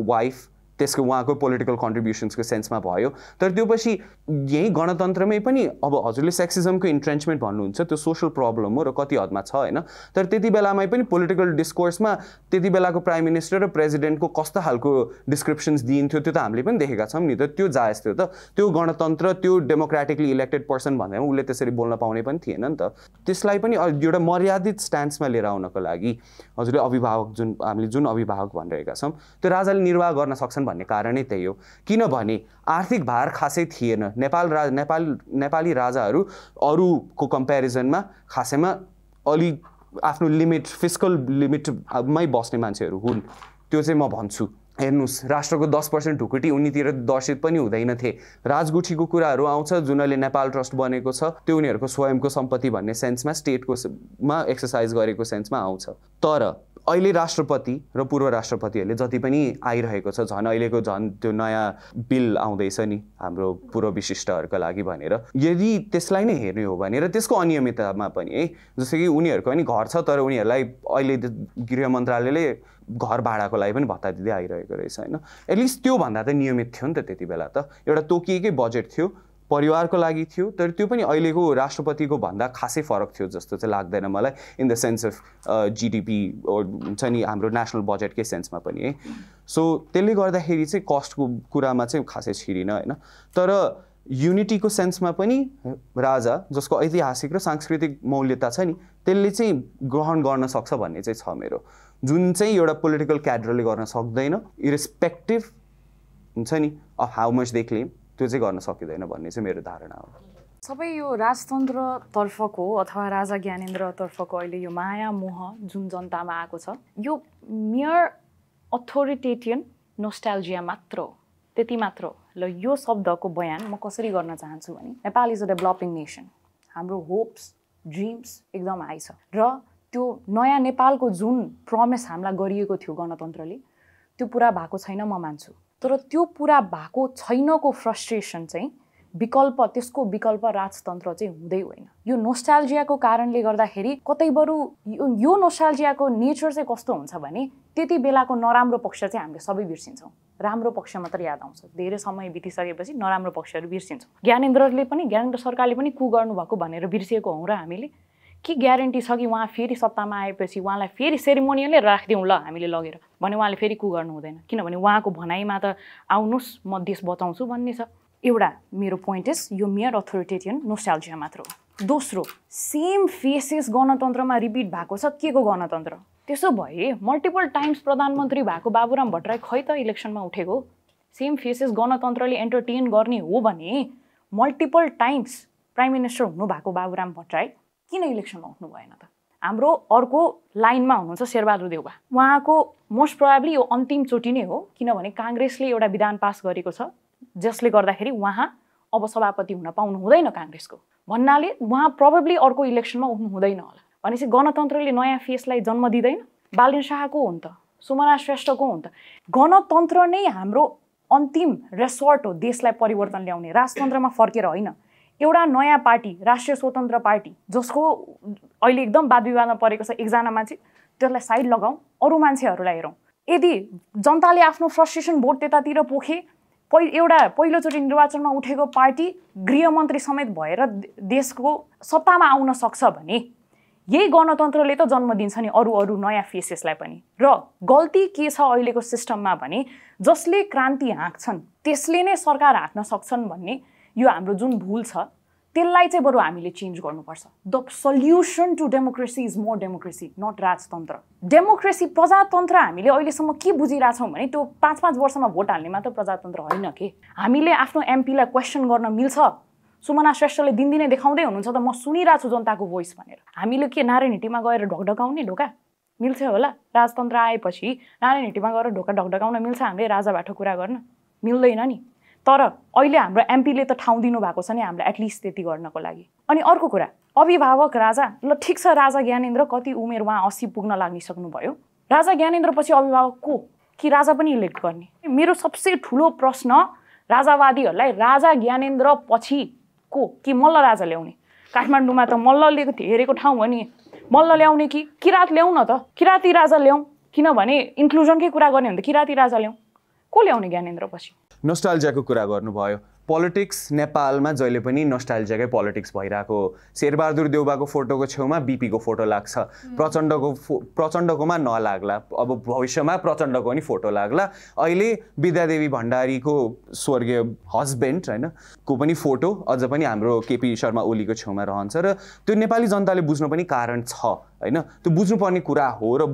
वाइफ, त्यसको उहाँको पोलिटिकल कन्ट्रिब्युसन्सको सेन्समा भयो। तर त्यो पछि यही गणतन्त्रमै पनि अब हजुरले सेक्सिजमको इन्ट्रेन्चमेन्ट भन्नुहुन्छ, त्यो सोसल प्रब्लम हो र कति हदमा छ होइन। तर त्यति बेलामै पनि पोलिटिकल डिस्कोर्समा त्यति बेलाको प्राइम मिनिस्टर र प्रेसिडेन्टको कस्तो खालको डिस्क्रिप्सन्स दिइन्थ्यो त्यो त हामीले पनि देखेका छौँ नि त। त्यो जायज थियो त, त्यो गणतन्त्र, त्यो डेमोक्रेटिकली इलेक्टेड पर्सन भन्दैमा उसले त्यसरी बोल्न पाउने पनि थिएन नि त। त्यसलाई पनि एउटा मर्यादित स्ट्यान्समा लिएर आउनको लागि हजुरले अभिभावक हामीले जुन अभिभावक भनिरहेका छौँ त्यो राजाले निर्वाह गर्न सक्छन् भन्ने कारणै त्यही हो। किनभने आर्थिक भार खासै थिएन। नेपाली राजाहरू अरूको कम्पेरिजनमा खासैमा अलि आफ्नो लिमिट, फिस्कल लिमिटमै बस्ने मान्छेहरू हुन्, त्यो चाहिँ म भन्छु। हेर्नुहोस् राष्ट्रको 10% ढुकुटी उनीतिर दर्शित पनि हुँदैनथे। राजगुठीको कुराहरू आउँछ जुन अहिले नेपाल ट्रस्ट बनेको छ त्यो उनीहरूको स्वयंको सम्पत्ति भन्ने सेन्समा स्टेटकोमा एक्सर्साइज गरेको सेन्समा आउँछ। तर अहिले राष्ट्रपति र पूर्व राष्ट्रपतिहरूले जति पनि आइरहेको छ झन् अहिलेको झन् त्यो नयाँ बिल आउँदैछ नि हाम्रो पूर्व विशिष्टहरूका लागि भनेर, यदि त्यसलाई नै हेर्ने हो भने र त्यसको अनियमिततामा पनि है, जस्तै कि उनीहरूको पनि घर छ तर उनीहरूलाई अहिले गृह मन्त्रालयले घर भाडाको लागि पनि भत्ता दिँदै आइरहेको रहेछ होइन। एटलिस्ट त्योभन्दा त नियमित थियो नि त। त्यति बेला त एउटा तोकिएकै बजेट थियो, परिवारको लागि थियो, तर त्यो पनि अहिलेको राष्ट्रपतिको भन्दा खासै फरक थियो जस्तो चाहिँ लाग्दैन मलाई, in the sense of GDP हुन्छ नि हाम्रो नेसनल बजेटकै सेन्समा पनि है। सो त्यसले गर्दाखेरि चाहिँ कस्टको कुरामा चाहिँ खासै छिरिन होइन। तर युनिटीको सेन्समा पनि राजा जसको ऐतिहासिक र सांस्कृतिक मौल्यता छ नि त्यसले चाहिँ ग्रहण गर्न सक्छ भन्ने चाहिँ छ मेरो, जुन चाहिँ एउटा पोलिटिकल क्याडरले गर्न सक्दैन, इरेस्पेक्टिभ हुन्छ नि of how much they claim, त्यो चाहिँ गर्न सकिँदैन भन्ने चाहिँ मेरो धारणा हो। सबै यो राजतन्त्रतर्फको अथवा राजा ज्ञानेन्द्रतर्फको अहिले यो माया मोह जुन जनतामा आएको छ यो मियर अथोरिटेरियन नोस्टाल्जिया मात्र हो, त्यति मात्र हो। ल यो शब्दको बयान म कसरी गर्न चाहन्छु भने Nepal is a developing nation, हाम्रो होप्स ड्रिम्स एकदम हाई छ र त्यो नयाँ नेपालको जुन प्रमिस हामीलाई गरिएको थियो गणतन्त्रले त्यो पुरा भएको छैन म मान्छु। तर त्यो पुरा भएको छैनको फ्रस्ट्रेसन चाहिँ विकल्प, त्यसको विकल्प राजतन्त्र चाहिँ हुँदै होइन। यो नोस्टाल्जियाको कारणले गर्दाखेरि कतै बरु यो नोस्टाल्जियाको नेचर चाहिँ कस्तो हुन्छ भने त्यति बेलाको नराम्रो पक्ष चाहिँ हामीले सबै बिर्सिन्छौँ, राम्रो पक्ष मात्र याद आउँछ। धेरै समय बितिसकेपछि नराम्रो पक्षहरू बिर्सिन्छौँ। ज्ञानेन्द्र सरकारले पनि कु गर्नुभएको भनेर बिर्सिएको हौँ र हामीले के ग्यारेन्टी छ कि उहाँ फेरि सत्तामा आएपछि उहाँलाई फेरि सेरिमोनियलले राखिदिउँ ल हामीले लगेर भने उहाँले फेरि कु गर्नु हुँदैन, किनभने उहाँको भनाइमा त आउनुहोस् म देश बचाउँछु भन्ने छ। एउटा मेरो पोइन्ट इज यो मियर अथोरिटेरियन नोस्टाल्जिया मात्र हो। दोस्रो, सेम फेसेस गणतन्त्रमा रिपिट भएको छ, के को गणतन्त्र? त्यसो भए मल्टिपल टाइम्स प्रधानमन्त्री भएको बाबुराम भट्टराई खै त इलेक्सनमा उठेको? सेम फेसेस गणतन्त्रले एन्टरटेन गर्ने हो भने मल्टिपल टाइम्स प्राइम मिनिस्टर हुनुभएको बाबुराम भट्टराई किन इलेक्सनमा उठ्नु भएन त? हाम्रो अर्को लाइनमा हुनुहुन्छ शेरबहादुर देउवा, उहाँको मोस्ट प्रोबेबली यो अन्तिमचोटि नै हो, किनभने काङ्ग्रेसले एउटा विधान पास गरेको छ जसले गर्दाखेरि उहाँ अब सभापति हुन पाउनु हुँदैन काङ्ग्रेसको भन्नाले उहाँ प्रोबेबली अर्को इलेक्सनमा उठ्नु हुँदैन होला। भनेपछि गणतन्त्रले नयाँ फेसलाई जन्म दिँदैन। बालेन शाहको हो नि त, सुमना श्रेष्ठको हो नि त। गणतन्त्र नै हाम्रो अन्तिम रेसर्ट हो देशलाई परिवर्तन ल्याउने, राजतन्त्रमा फर्केर होइन। एउटा नयाँ पार्टी राष्ट्रिय स्वतन्त्र पार्टी जसको अहिले एकदम वाद विवादमा परेको छ एकजना मान्छे, त्यसलाई साइड लगाउँ, अरू मान्छेहरूलाई हेरौँ। यदि जनताले आफ्नो फ्रस्ट्रेसन भोट त्यतातिर पोखे, पहिलोचोटि निर्वाचनमा उठेको पार्टी गृहमन्त्री समेत भएर देशको सत्तामा आउन सक्छ भने यही गणतन्त्रले त जन्म दिन्छ नि अरू नयाँ फेसेसलाई पनि। र गल्ती के छ अहिलेको सिस्टममा भने जसले क्रान्ति हाँक्छन् त्यसले नै सरकार हाँक्न सक्छन् भन्ने यो हाम्रो जुन भूल छ त्यसलाई चाहिँ बरु हामीले चेन्ज गर्नुपर्छ। The solution to democracy is more democracy, not राजतन्त्र। डेमोक्रेसी प्रजातन्त्र हामीले अहिलेसम्म के बुझिरहेछौँ भने त्यो 5-5 वर्षमा भोट हाल्ने मात्र प्रजातन्त्र होइन के। हामीले आफ्नो एमपीलाई क्वेसन गर्न मिल्छ। सुमना श्रेष्ठले दिनदिनै देखाउँदै हुनुहुन्छ त म सुनिरहेको छु जनताको भोइस भनेर। हामीले के नारायणहिटीमा गएर ढकढकाउने ढोका मिल्छ होला? राजतन्त्र आएपछि नारायणहिटीमा गएर ढोका ढकढकाउन मिल्छ हामीले राजाबाट कुरा गर्न? मिल्दैन नि। तर अहिले हाम्रो एमपीले त ठाउँ दिनु भएको छ नि हामीलाई एटलिस्ट त्यति गर्नको लागि। अनि अर्को कुरा, अभिभावक राजा, ल ठिक छ राजा ज्ञानेन्द्र कति उमेर उहाँ 80 पुग्न लागिसक्नुभयो, राजा ज्ञानेन्द्र पछि अभिभावक को कि राजा पनि इलेक्ट गर्ने? मेरो सबसे ठुलो प्रश्न राजावादीहरूलाई राजा ज्ञानेन्द्र पछि को कि मल्ल राजा ल्याउने? काठमाडौँमा त मल्लले हेरेको ठाउँ हो नि, मल्ल ल्याउने कि किराँत ल्याउँ न त, किराँती राजा ल्याउँ, किनभने इन्क्लुजनकै कुरा गर्ने हो भने त किराँती राजा ल्याउँ। को ल्याउने ज्ञानेन्द्र पछि? नोस्टाल्जियाको कुरा गर्नुभयो। पोलिटिक्स नेपालमा जहिले पनि नोस्टाल्जियाकै पोलिटिक्स भइरहेको। शेरबहादुर देउवाको फोटोको छेउमा बीपीको फोटो लाग्छ, प्रचण्डकोमा नलाग्ला, अब भविष्यमा प्रचण्डको पनि फोटो लाग्ला। अहिले विद्यादेवी भण्डारीको स्वर्गीय हस्बेन्ड होइन को पनि फोटो अझ पनि हाम्रो केपी शर्मा ओलीको छेउमा रहन्छ। र त्यो नेपाली जनताले बुझ्नु पनि कारण छ होइन त्यो बुझ्नुपर्ने कुरा हो र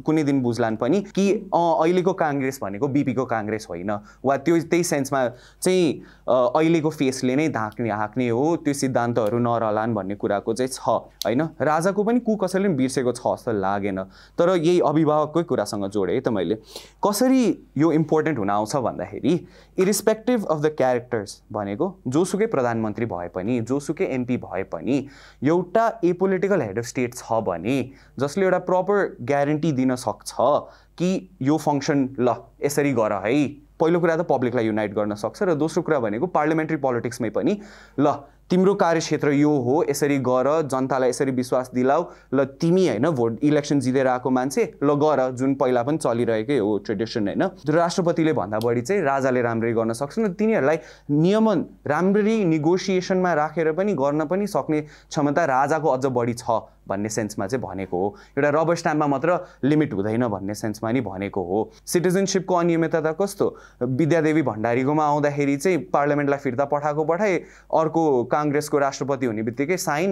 कुनै दिन बुझ्लान् पनि कि अहिलेको काङ्ग्रेस भनेको बिपीको काङ्ग्रेस होइन वा त्यही सेन्समा चाहिँ अहिलेको फेसले नै हाँक्ने हो त्यो सिद्धान्तहरू नरहलान् भन्ने कुराको चाहिँ छ होइन राजाको पनि कसैले पनि बिर्सेको छ जस्तो लागेन तर यही अभिभावककै कुरासँग जोडेँ त मैले कसरी यो इम्पोर्टेन्ट हुन आउँछ भन्दाखेरि इरिस्पेक्टिभ अफ द क्यारेक्टर्स भनेको जोसुकै प्रधानमन्त्री भए पनि जोसुकै एमपी भए पनि एउटा एपोलिटिकल हेड अफ स्टेट छ भने जसले एउटा प्रपर ग्यारेन्टी दिन सक्छ कि यो फङ्सन ल यसरी गर है पहिलो कुरा त पब्लिकलाई युनाइट गर्न सक्छ र दोस्रो कुरा भनेको पार्लियामेन्ट्री पोलिटिक्समै पनि ल तिम्रो कार्यक्षेत्र यो हो यसरी गर जनतालाई यसरी विश्वास दिलाऊ ल तिमी होइन भोट इलेक्सन जितेर आएको मान्छे ल गर जुन पहिला पनि चलिरहेकै हो ट्रेडिसन होइन राष्ट्रपतिले भन्दा बढी चाहिँ राजाले राम्ररी गर्न सक्छन् तिनीहरूलाई नियमन राम्ररी निगोसिएसनमा राखेर पनि गर्न पनि सक्ने क्षमता राजाको अझ बढी छ भन्ने सेन्समा चाहिँ भनेको हो एउटा रबर स्ट्याम्पमा मात्र लिमिट हुँदैन भन्ने सेन्समा नि भनेको हो सिटिजनसिपको अनियमितता कस्तो विद्यादेवी भण्डारीकोमा आउँदाखेरि चाहिँ पार्लियामेन्टलाई फिर्ता पठाए अर्को काङ्ग्रेसको राष्ट्रपति हुने बित्तिकै साइन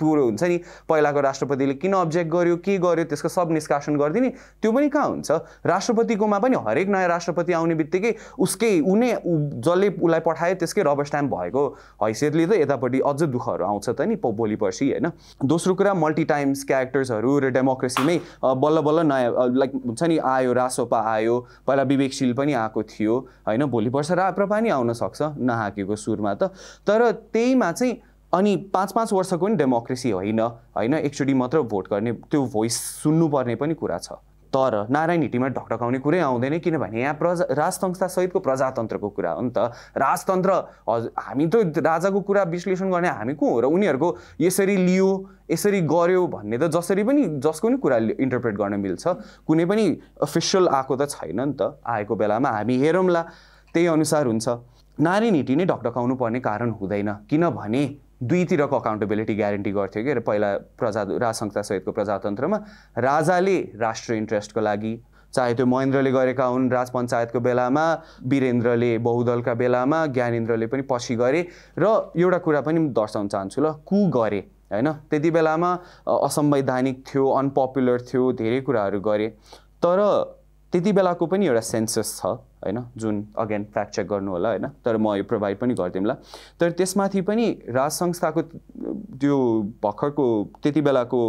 पुरो हुन्छ नि पहिलाको राष्ट्रपतिले किन अब्जेक्ट गर्यो के गर्यो त्यसको सब निष्कासन गरिदिने त्यो पनि कहाँ हुन्छ राष्ट्रपतिकोमा पनि हरेक नयाँ राष्ट्रपति आउने बित्तिकै जसले उसलाई पठायो त्यसकै रबर स्ट्याम्प भएको हैसियतले त यतापट्टि अझ दुःखहरू आउँछ त नि भोलि पर्सि होइन दोस्रो कुरा मल्टी टाइम्स क्यारेक्टर्सहरू र डेमोक्रेसीमै बल्ल बल्ल नयाँ लाइक हुन्छ नि आयो रासोपा आयो पहिला विवेकशील पनि आएको थियो होइन भोलि पर्छ राप्रपा नि आउन सक्छ नहाकेको सुरमा त तर त्यहीमा चाहिँ अनि 5-5 वर्षको पनि डेमोक्रेसी होइन एकचोटि मात्र भोट गर्ने त्यो भोइस सुन्नुपर्ने पनि कुरा छ तर नारायण हिटीमा ढकढकाउने कुरै आउँदैन किनभने यहाँ राजसंस्था सहितको प्रजातन्त्रको कुरा हो नि त राजतन्त्र हामी त राजाको कुरा विश्लेषण गर्ने हामी को हो र उनीहरूको यसरी लियो यसरी गर्यो भन्ने त जसरी पनि जसको पनि कुरा इन्टरप्रेट गर्न मिल्छ कुनै पनि अफिसियल आएको त छैन नि त आएको बेलामा हामी हेरौँला त्यही अनुसार हुन्छ नारायण हिटी नै ढकढकाउनु पर्ने कारण हुँदैन किनभने दुईतिरको अकाउन्टेबिलिटी ग्यारेन्टी गर्थ्यो कि पहिला राजसंस्था सहितको प्रजातन्त्रमा राजाले राष्ट्रिय इन्ट्रेस्टको लागि चाहे त्यो महेन्द्रले गरेका हुन् राज पञ्चायतको बेलामा वीरेन्द्रले बहुदलका बेलामा ज्ञानेन्द्रले पनि पछि गरे र एउटा कुरा पनि दर्शाउन चाहन्छु ल कु गरे होइन त्यति बेलामा असंवैधानिक थियो अनपपुलर थियो धेरै कुराहरू गरे तर त्यति बेलाको पनि एउटा सेन्सस छ होइन जुन अगेन फ्याक्ट चेक गर्नु होला होइन तर म यो प्रोभाइड पनि गरिदिउँला तर त्यसमाथि पनि राज संस्थाको त्यो भर्खरको त्यति बेलाको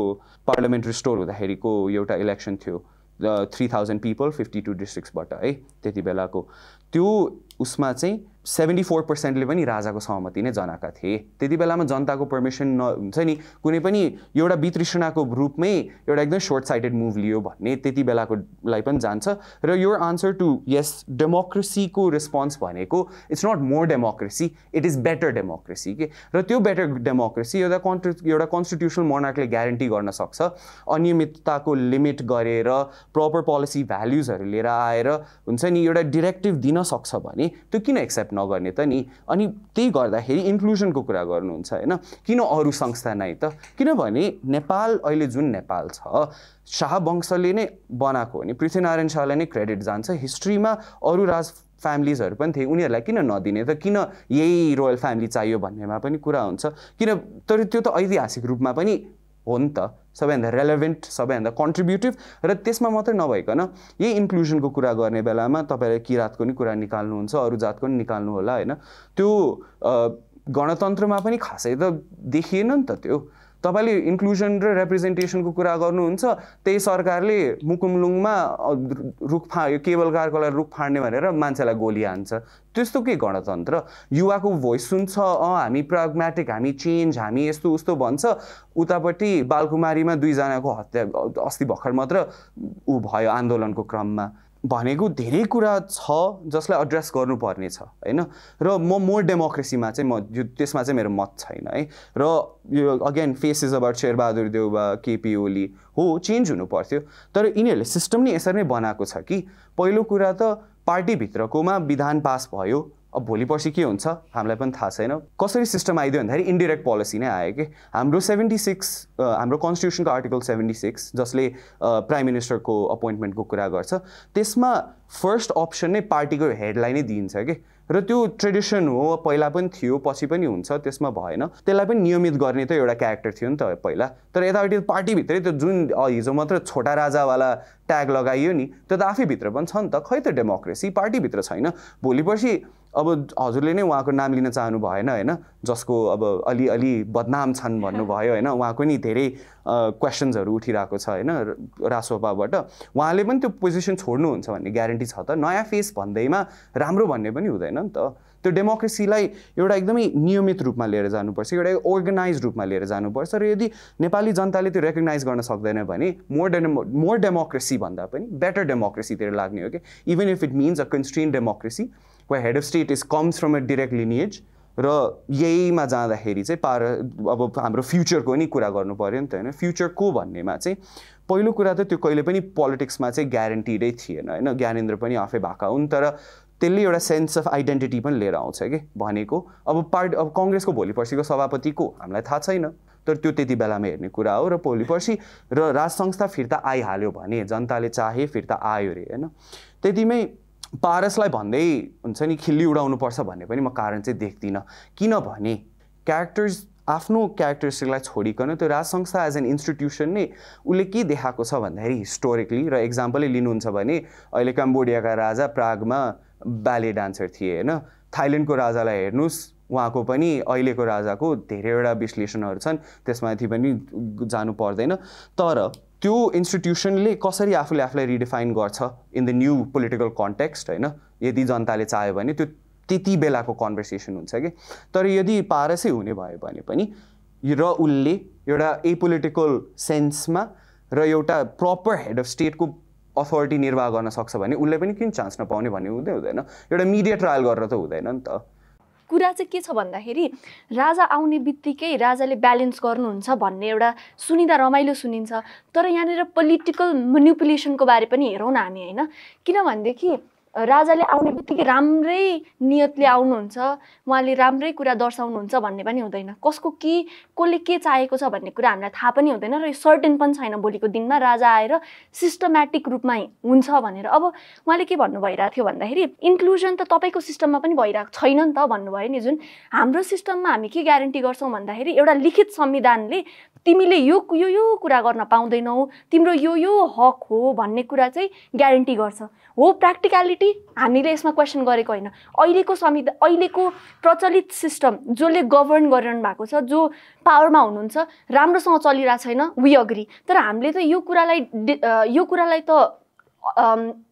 पार्लियामेन्ट्री स्टोर हुँदाखेरिको एउटा इलेक्सन थियो 3000 पिपल 52 डिस्ट्रिक्ट्सबाट है त्यति बेलाको त्यो उसमा चाहिँ 74%ले पनि राजाको सहमति नै जनाएका थिए त्यति बेलामा जनताको पर्मिसन हुन्छ नि कुनै पनि एउटा वितृष्णाको रूपमै एउटा एकदम सर्ट साइटेड मुभ लियो भन्ने त्यति बेलाकोलाई पनि जान्छ र यो आन्सर टु यस डेमोक्रेसीको रेस्पोन्स भनेको it's not more democracy it is better democracy के र त्यो बेटर डेमोक्रेसी एउटा कन्स्टिट्युसनल मोनार्कले ग्यारेन्टी गर्न सक्छ अनियमितताको लिमिट गरेर प्रपर पोलिसी भ्याल्युजहरू लिएर आएर हुन्छ नि एउटा डिरेक्टिभ दिन सक्छ भने त्यो किन एक्सेप्ट नगर्ने त नि अनि त्यही गर्दाखेरि इन्क्लुजनको कुरा गर्नुहुन्छ होइन किन अरू संस्था नै त किनभने नेपाल अहिले जुन नेपाल छ शाह वंशले नै बनाएको हो नि पृथ्वीनारायण शाहलाई नै क्रेडिट जान्छ हिस्ट्रीमा अरू राज फ्यामिलीजहरू पनि थिए उनीहरूलाई किन नदिने त किन यही रोयल फ्यामिली चाहियो भन्नेमा पनि कुरा हुन्छ किन तर त्यो त ऐतिहासिक रूपमा पनि हो नि त सबैभन्दा रेलेभेन्ट सबैभन्दा कन्ट्रिब्युटिभ र त्यसमा मात्रै नभइकन यही इन्क्लुजनको कुरा गर्ने बेलामा तपाईँले किराँतको नि कुरा निकाल्नुहुन्छ अरू जातको नि निकाल्नु होला होइन त्यो गणतन्त्रमा पनि खासै त देखिएन नि त त्यो तपाईँले इन्क्लुजन र रिप्रेजेन्टेसनको कुरा गर्नुहुन्छ त्यही सरकारले मुकुमलुङमा केबल कारको लागि रुख फाड्ने भनेर मान्छेलाई गोली हान्छ त्यस्तो के गणतन्त्र युवाको भोइस सुन्छ हामी प्राग्मेटिक हामी चेन्ज हामी यस्तो उस्तो भन्छ उतापट्टि बालकुमारीमा 2 जनाको हत्या अस्ति भर्खर मात्र ऊ भयो आन्दोलनको क्रममा भनेको धेरै कुरा छ जसलाई एड्रेस गर्नुपर्ने छ होइन र म मोर डेमोक्रेसीमा चाहिँ म त्यसमा चाहिँ मेरो मत छैन है र यो again faces about Sher Bahadur Deuba KP Oli हो चेन्ज हुनु पर्थ्यो तर यिनीहरूले सिस्टम नै यसरी नै बनाएको छ कि पहिलो कुरा त पार्टीभित्रकोमा विधान पास भयो अब भोलि पर्सि के हुन्छ हामीलाई पनि थाहा छैन कसरी सिस्टम आइदियो भन्दाखेरि इन्डिरेक्ट पोलिसी नै आयो कि हाम्रो 76 हाम्रो कन्स्टिट्युसनको आर्टिकल 76 जसले प्राइम मिनिस्टरको अपोइन्टमेन्टको कुरा गर्छ त्यसमा फर्स्ट अप्सन नै पार्टीको हेडलाई नै दिइन्छ कि र त्यो ट्रेडिसन हो, पहिला पनि थियो पछि पनि हुन्छ, त्यसमा भएन, त्यसलाई पनि नियमित गर्ने त एउटा क्यारेक्टर थियो नि त पहिला। तर यतापट्टि पार्टीभित्रै त्यो जुन हिजो मात्र छोटा राजावाला ट्याग लगाइयो नि, त्यो त आफैभित्र पनि छ नि त। खै त डेमोक्रेसी पार्टीभित्र छैन। भोलि पर्सि अब हजुरले नै उहाँको नाम लिन चाहनु भएन होइन, जसको अब अलि बदनाम छन् भन्नुभयो होइन, उहाँको नि धेरै क्वेसन्सहरू उठिरहेको छ होइन रासोपाबाट। उहाँले पनि त्यो पोजिसन छोड्नुहुन्छ भन्ने ग्यारेन्टी छ त? नयाँ फेस भन्दैमा राम्रो भन्ने पनि हुँदैन नि त। त्यो डेमोक्रेसीलाई एउटा एकदमै नियमित रूपमा लिएर जानुपर्छ, एउटा अर्गनाइज रूपमा लिएर जानुपर्छ। र यदि नेपाली जनताले त्यो रेकग्नाइज गर्न सक्दैन भने मोर डेमोक्रेसी भन्दा पनि बेटर डेमोक्रेसीतिर लाग्ने हो कि, even if it means a constrained democracy where head of state comes from a direct lineage। र यहीमा जाँदाखेरि चाहिँ अब हाम्रो फ्युचरको नि कुरा गर्नु पर्यो नि त होइन। फ्युचरको भन्नेमा चाहिँ पहिलो कुरा त त्यो कहिले पनि पोलिटिक्समा चाहिँ ग्यारेन्टिडै थिएन होइन। ज्ञानेन्द्र पनि आफै भएका हुन्, तर त्यसले एउटा सेन्स अफ आइडेन्टिटी पनि लिएर आउँछ कि भनेको। अब कङ्ग्रेसको भोलि पर्सिको सभापति को हामीलाई थाहा छैन, तर त्यो त्यति बेलामा हेर्ने कुरा हो। र भोलि पर्सि र राज संस्था फिर्ता आइहाल्यो भने, जनताले चाहे फिर्ता आयो रे होइन, त्यतिमै पारसलाई भन्दै हुन्छ नि खिल्ली उडाउनुपर्छ भन्ने पनि म कारण चाहिँ देख्दिनँ। किनभने आफ्नो क्यारेक्टरिस्टिकलाई छोडिकन त्यो राज संस्था एज एन इन्स्टिट्युसन नै उसले के देखाएको छ भन्दाखेरि हिस्टोरिकली, र इक्जाम्पलै लिनुहुन्छ भने अहिले कम्बोडियाका राजा प्रागमा ब्याले डान्सर थिए होइन। थाइल्यान्डको राजालाई हेर्नुहोस्, उहाँको पनि अहिलेको राजाको धेरैवटा विश्लेषणहरू छन्, त्यसमाथि पनि जानु पर्दैन। तर त्यो इन्स्टिट्युसनले कसरी आफूले आफूलाई रिडिफाइन गर्छ in the new political context होइन, यदि जनताले चाह्यो भने त्यो त्यति बेलाको कन्भर्सेसन हुन्छ कि। तर यदि पारसै हुने भयो भने पनि र उसले एउटा एपोलिटिकल सेन्समा र एउटा प्रपर हेड अफ स्टेटको अथोरिटी निर्वाह गर्न सक्छ भने उसले पनि किन चान्स नपाउने भन्ने हुँदैन। एउटा मिडिया ट्रायल गरेर त हुँदैन नि त। कुरा चाहिँ के छ भन्दाखेरि राजा आउने बित्तिकै राजाले ब्यालेन्स गर्नुहुन्छ भन्ने एउटा सुनिँदा रमाइलो सुनिन्छ, तर यहाँनिर पोलिटिकल मेनिपुलेसनको बारे पनि हेरौँ न हामी होइन। किनभनेदेखि राजाले आउने बित्तिकै राम्रै नियतले आउनुहुन्छ, उहाँले राम्रै कुरा दर्शाउनुहुन्छ भन्ने पनि हुँदैन। कसले के चाहेको छ भन्ने कुरा हामीलाई थाहा पनि हुँदैन, र सर्टेन पनि छैन भोलिको दिनमा राजा आएर सिस्टमेटिक रूपमा हुन्छ भनेर। अब उहाँले के भन्नु भइरहेको थियो भन्दाखेरि इन्क्लुजन त तपाईँको सिस्टममा पनि भइरहेको छैन नि त भन्नुभयो नि। जुन हाम्रो सिस्टममा हामी के ग्यारेन्टी गर्छौँ भन्दाखेरि एउटा लिखित संविधानले तिमीले यो कुरा गर्न पाउँदैनौ, तिम्रो यो हक हो भन्ने कुरा चाहिँ ग्यारेन्टी गर्छ। हो प्र्याक्टिकलिटी हामीले यसमा क्वेसन गरेको होइन। अहिलेको प्रचलित सिस्टम जसले गभर्न गरिरहनु भएको छ, जो पावरमा हुनुहुन्छ, राम्रोसँग चलिरहेको छैन, वी अग्री। तर हामीले त यो कुरालाई त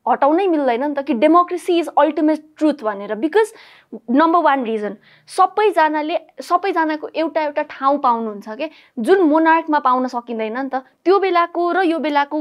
हटाउनै मिल्दैन नि त कि डेमोक्रेसी इज अल्टिमेट ट्रुथ भनेर। बिकज नम्बर 1 रिजन सबैजनाको एउटा ठाउँ पाउनुहुन्छ के, जुन मोनार्कमा पाउन सकिँदैन नि त। त्यो बेलाको र यो बेलाको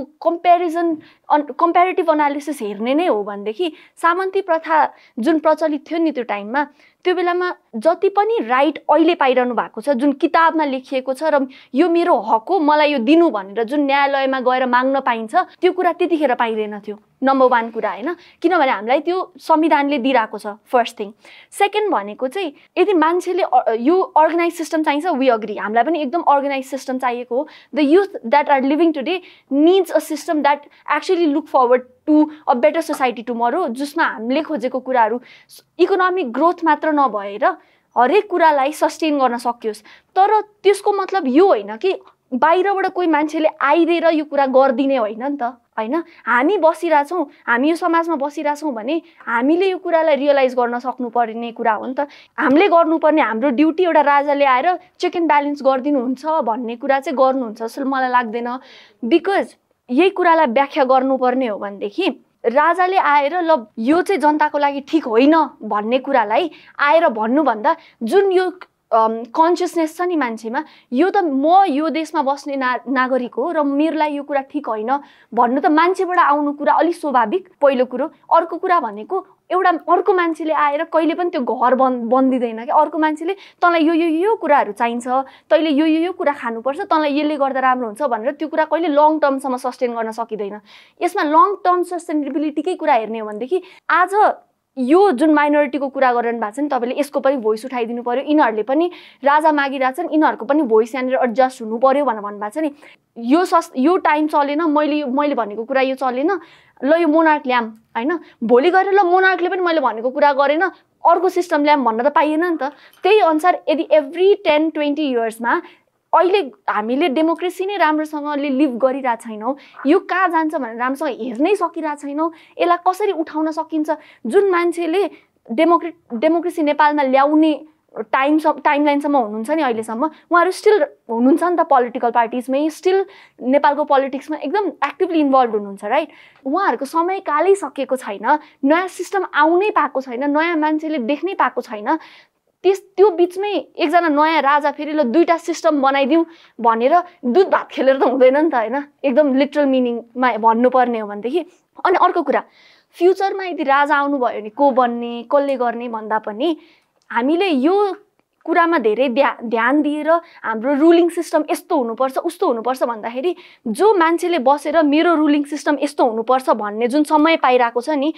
कम्पेरिटिभ एनालिसिस हेर्ने नै हो भनेदेखि सामन्ती प्रथा जुन प्रचलित थियो नि त्यो टाइममा, त्यो बेलामा जति पनि राइट अहिले पाइरहनु भएको छ, जुन किताबमा लेखिएको छ र यो मेरो हक हो मलाई यो दिनु भनेर जुन न्यायालयमा गएर माग्न पाइन्छ, त्यो कुरा त्यतिखेर पाइँदैन थियो। नम्बर 1 कुरा होइन, किनभने हामीलाई त्यो संविधानले दिइरहेको छ फर्स्ट थिङ। सेकेन्ड भनेको चाहिँ यदि मान्छेले यो अर्गनाइज सिस्टम चाहिन्छ, वी अग्री, हामीलाई पनि एकदम अर्गनाइज सिस्टम चाहिएको हो। The youth that are living today needs a system that actually look forward to a better society tomorrow, जसमा हामीले खोजेको कुराहरू इकोनोमिक ग्रोथ मात्र नभएर हरेक कुरालाई सस्टेन गर्न सकियोस्। तर त्यसको मतलब यो होइन कि बाहिरबाट कोही मान्छेले आइदिएर यो कुरा गरिदिने होइन नि त होइन। हामी बसिरहेछौँ, हामी यो समाजमा बसिरहेछौँ भने हामीले यो कुरालाई रियलाइज गर्न सक्नुपर्ने कुरा हो नि त। हामीले गर्नुपर्ने हाम्रो ड्युटी एउटा राजाले आएर चेक एन्ड ब्यालेन्स गरिदिनुहुन्छ भन्ने कुरा चाहिँ गर्नुहुन्छ जस्तो मलाई लाग्दैन। बिकज यही कुरालाई व्याख्या गर्नुपर्ने हो भनेदेखि राजाले आएर ल यो चाहिँ जनताको लागि ठिक होइन भन्ने कुरालाई आएर भन्नुभन्दा जुन यो कन्सियसनेस छ नि मान्छेमा, यो त म यो देशमा बस्ने नागरिक हो र मेरो लागि यो कुरा ठिक होइन भन्नु त मान्छेबाट आउनु कुरा अलिक स्वाभाविक पहिलो कुरो। अर्को कुरा भनेको एउटा अर्को मान्छेले आएर कहिले पनि त्यो घर बन्दिँदैन कि अर्को मान्छेले तँलाई यो कुराहरू चाहिन्छ, तैँले यो कुरा खानुपर्छ, तँलाई यसले गर्दा राम्रो हुन्छ भनेर त्यो कुरा कहिले लङ टर्मसम्म सस्टेन गर्न सकिँदैन। यसमा लङ टर्म सस्टेनेबिलिटीकै कुरा हेर्ने हो भनेदेखि आज यो जुन माइनोरिटीको कुरा गरिरहनु भएको छ नि तपाईँले, यसको पनि भोइस उठाइदिनु पर्यो। यिनीहरूले पनि राजा मागिरहेछन्, यिनीहरूको पनि भोइस यहाँनिर एडजस्ट हुनु पर्यो भनेर भन्नुभएको छ नि। यो टाइम चलेन, मैले भनेको कुरा यो चलेन, ल यो मोनार्क ल्याम होइन, भोलि गएर ल मोनार्कले पनि मैले भनेको कुरा गरेन, अर्को सिस्टम ल्याऊँ भन्न त पाइएन नि त। त्यही अनुसार यदि एभ्री 10-20 इयर्समा अहिले हामीले डेमोक्रेसी नै राम्रोसँगले लिभ गरिरहेको छैनौँ, यो कहाँ जान्छ भनेर राम्रोसँग हेर्नै सकिरहेको छैनौँ, यसलाई कसरी उठाउन सकिन्छ। जुन मान्छेले डेमोक्रेसी नेपालमा ल्याउने टाइमलाइनसम्म हुनुहुन्छ नि अहिलेसम्म, उहाँहरू स्टिल हुनुहुन्छ नि त पोलिटिकल पार्टिजमै, स्टिल नेपालको पोलिटिक्समा एकदम एक्टिभली इन्भल्भ हुनुहुन्छ, राइट। उहाँहरूको समयकालै सकिएको छैन, नयाँ सिस्टम आउनै पाएको छैन, नयाँ मान्छेले देख्नै पाएको छैन। त्यो बिचमै एकजना नयाँ राजा फेरि ल 2टा सिस्टम बनाइदिउँ भनेर दुध भात खेलेर त हुँदैन नि त होइन, एकदम लिटरल मिनिङमा भन्नुपर्ने हो भनेदेखि। अनि अर्को कुरा, फ्युचरमा यदि राजा आउनुभयो भने को बन्ने, कसले गर्ने भन्दा पनि हामीले यो कुरामा धेरै ध्यान दिएर हाम्रो रुलिङ सिस्टम यस्तो हुनुपर्छ उस्तो हुनुपर्छ भन्दाखेरि जो मान्छेले बसेर मेरो रुलिङ सिस्टम यस्तो हुनुपर्छ भन्ने जुन समय पाइरहेको छ नि,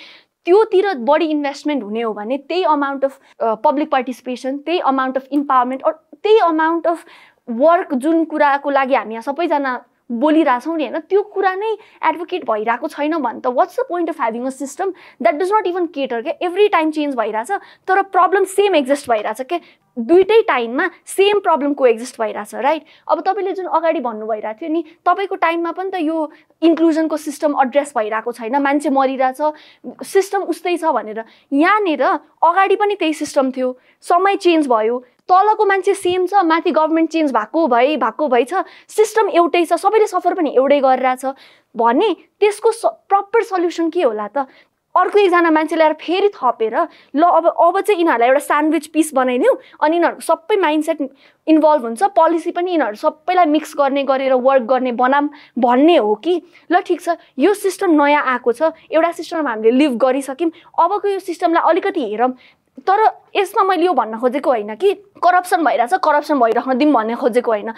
त्योतिर बढी इन्भेस्टमेन्ट हुने हो भने त्यही अमाउन्ट अफ पब्लिक पार्टिसिपेसन, त्यही अमाउन्ट अफ इम्पावरमेन्ट, त्यही अमाउन्ट अफ वर्क जुन कुराको लागि हामी यहाँ सबैजना बोलिरहेछौँ नि होइन, त्यो कुरा नै एडभोकेट भइरहेको छैन भने त what's the point of having a system that does not even cater के। एभ्री टाइम चेन्ज भइरहेछ तर प्रब्लम सेम एक्जिस्ट भइरहेछ के, दुइटै टाइममा सेम प्रब्लम को एक्जिस्ट भइरहेछ, राइट। अब तपाईँले जुन अगाडि भन्नु भइरहेको थियो नि, तपाईँको टाइममा पनि त यो इन्क्लुजनको सिस्टम एड्रेस भइरहेको छैन, मान्छे मरिरहेछ, सिस्टम उस्तै छ भनेर। यहाँनिर अगाडि पनि त्यही सिस्टम थियो, समय चेन्ज भयो, तलको मान्छे सेम छ, माथि गभर्मेन्ट चेन्ज भएको भइ छ, सिस्टम एउटै छ, सबैले सफर पनि एउटै गरिरहेछ भने त्यसको प्रपर सल्युसन के होला त? अर्को एकजना मान्छे ल्याएर फेरि थपेर ल अब चाहिँ यिनीहरूलाई एउटा स्यान्डविच पिस बनाइदिउँ अनि यिनीहरूको सबै माइन्डसेट इन्भल्भ हुन्छ, पोलिसी पनि यिनीहरू सबैलाई मिक्स गर्ने गरेर वर्क गर्ने बनाम भन्ने हो कि ल ठिक छ यो सिस्टम नयाँ आएको छ, एउटा सिस्टममा हामीले लिभ गरिसक्यौँ, अबको यो सिस्टमलाई अलिकति हेरौँ। तर यसमा मैले यो भन्न खोजेको होइन कि करप्सन भइरहेछ, करप्सन भइराख्न दिउँ भन्ने खोजेको होइन,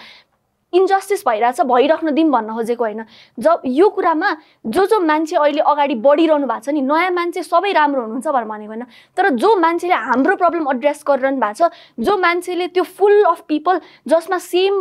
इन्जस्टिस भइरहेछ भइराख्न दिउँ भन्न खोजेको होइन। जब यो कुरामा जो मान्छे अहिले अगाडि बढिरहनु भएको छ नि, नयाँ मान्छे सबै राम्रो हुनुहुन्छ भनेर भनेको होइन, तर जो मान्छेले हाम्रो प्रब्लम एड्रेस गरिरहनु भएको छ, जो मान्छेले त्यो फुल अफ पिपल जसमा सेम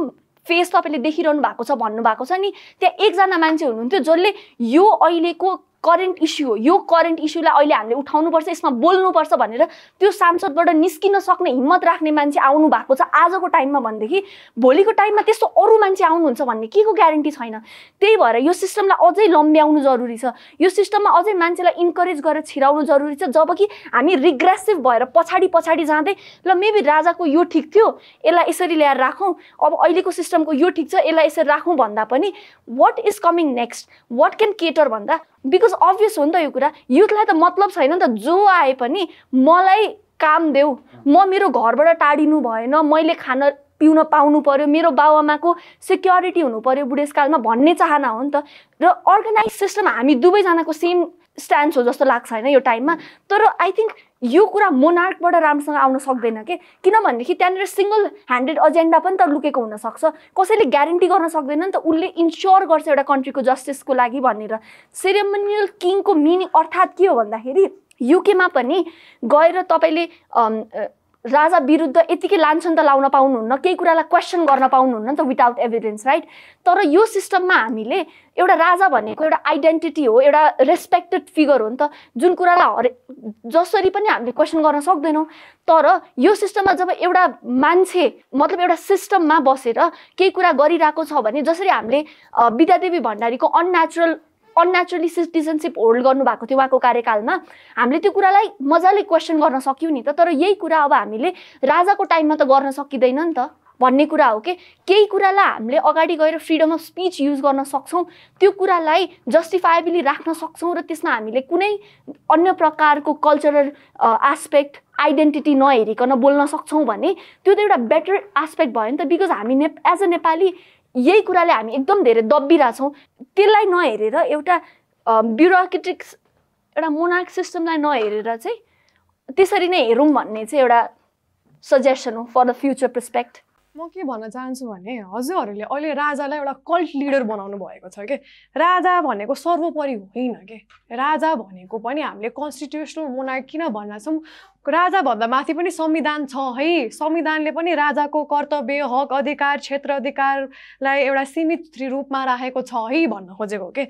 फेस तपाईँले देखिरहनु भएको छ भन्नुभएको छ नि, त्यहाँ एकजना मान्छे हुनुहुन्थ्यो जसले यो अहिलेको करेन्ट इस्यु हो, यो करेन्ट इस्युलाई अहिले हामीले उठाउनुपर्छ, यसमा बोल्नुपर्छ भनेर त्यो सांसदबाट निस्किन सक्ने हिम्मत राख्ने मान्छे आउनु भएको छ आजको टाइममा भनेदेखि भोलिको टाइममा त्यस्तो अरू मान्छे आउनुहुन्छ भन्ने के को ग्यारेन्टी छैन। त्यही भएर यो सिस्टमलाई अझै लम्ब्याउनु जरुरी छ, यो सिस्टममा अझै मान्छेलाई इन्करेज गरेर छिराउनु जरुरी छ, जबकि हामी रिग्रेसिभ भएर पछाडि जाँदै ल मेबी राजाको यो ठिक थियो यसलाई यसरी ल्याएर राखौँ, अब अहिलेको सिस्टमको यो ठिक छ यसलाई यसरी राखौँ भन्दा पनि what is coming next, what can cater भन्दा, बिकज अभियस हो नि त यो कुरा, युथलाई त मतलब छैन नि त, जो आए पनि मलाई काम देऊ, म मेरो घरबाट टाढिनु भएन, मैले खान पिउन पाउनु पर्यो, मेरो बाबुआमाको सिक्योरिटी हुनु पर्यो बुढेसकालमा भन्ने चाहना हो नि त। र अर्गनाइज सिस्टम हामी दुवैजनाको सेम स्ट्यान्स हो जस्तो लाग्छ होइन यो टाइममा। तर आई थिङ्क यो कुरा मोनार्कबाट राम्रोसँग आउन सक्दैन के, किनभनेदेखि त्यहाँनिर सिङ्गल ह्यान्डेड एजेन्डा पनि त लुकेको हुनसक्छ, कसैले ग्यारेन्टी गर्न सक्दैन नि त उसले इन्स्योर गर्छ एउटा कन्ट्रीको जस्टिसको लागि भनेर। सेरेमोनियल किङको मिनिङ अर्थात् के हो भन्दाखेरि युकेमा पनि गएर तपाईँले राजा विरुद्ध यतिकै लान्छन त लाउन पाउनुहुन्न, केही कुरालाई क्वेसन गर्न पाउनुहुन्न नि त विदाउट एभिडेन्स, राइट। तर यो सिस्टममा हामीले एउटा राजा भनेको एउटा आइडेन्टिटी हो, एउटा रेस्पेक्टेड फिगर हो नि त, जुन कुरालाई जसरी पनि हामीले क्वेसन गर्न सक्दैनौँ। तर यो सिस्टममा जब एउटा मान्छे मतलब एउटा सिस्टममा बसेर केही कुरा गरिरहेको छ भने, जसरी हामीले विद्यादेवी भण्डारीको अननेचुरली सिटिजनसिप होल्ड गर्नुभएको थियो उहाँको कार्यकालमा, हामीले त्यो कुरालाई मजाले क्वेसन गर्न सक्यौँ नि त। तर यही कुरा अब हामीले राजाको टाइममा त गर्न सकिँदैन नि त भन्ने कुरा हो कि केही कुरालाई हामीले अगाडि गएर फ्रिडम अफ स्पिच युज गर्न सक्छौँ, त्यो कुरालाई जस्टिफाएबली राख्न सक्छौँ र त्यसमा हामीले कुनै अन्य प्रकारको कल्चरल एस्पेक्ट आइडेन्टिटी नहेरिकन बोल्न सक्छौँ भने त्यो त एउटा बेटर एस्पेक्ट भयो नि त। बिकज हामी एज अ नेपाली यही कुराले हामी एकदम धेरै दबिरहेछौँ, त्यसलाई नहेरेर एउटा ब्युरोक्रेटिक एउटा मोनार्क सिस्टमलाई नहेरेर चाहिँ त्यसरी नै हेरौँ भन्ने चाहिँ एउटा सजेसन हो फर द फ्युचर पर्सपेक्ट। म के भन्न चाहन्छु भने हजुरहरूले अहिले राजालाई एउटा कल्ट लिडर बनाउनु भएको छ के, राजा भनेको सर्वोपरि होइन के, राजा भनेको पनि हामीले कन्स्टिट्युसनल मोनार्क किन भन्छौँ राजा भन्दा माथि पनि संविधान छ है। संविधानले पनि राजाको कर्तव्य, हक, अधिकार, क्षेत्र अधिकारलाई एउटा सीमित रूपमा राखेको छ है भन्न खोजेको हो के।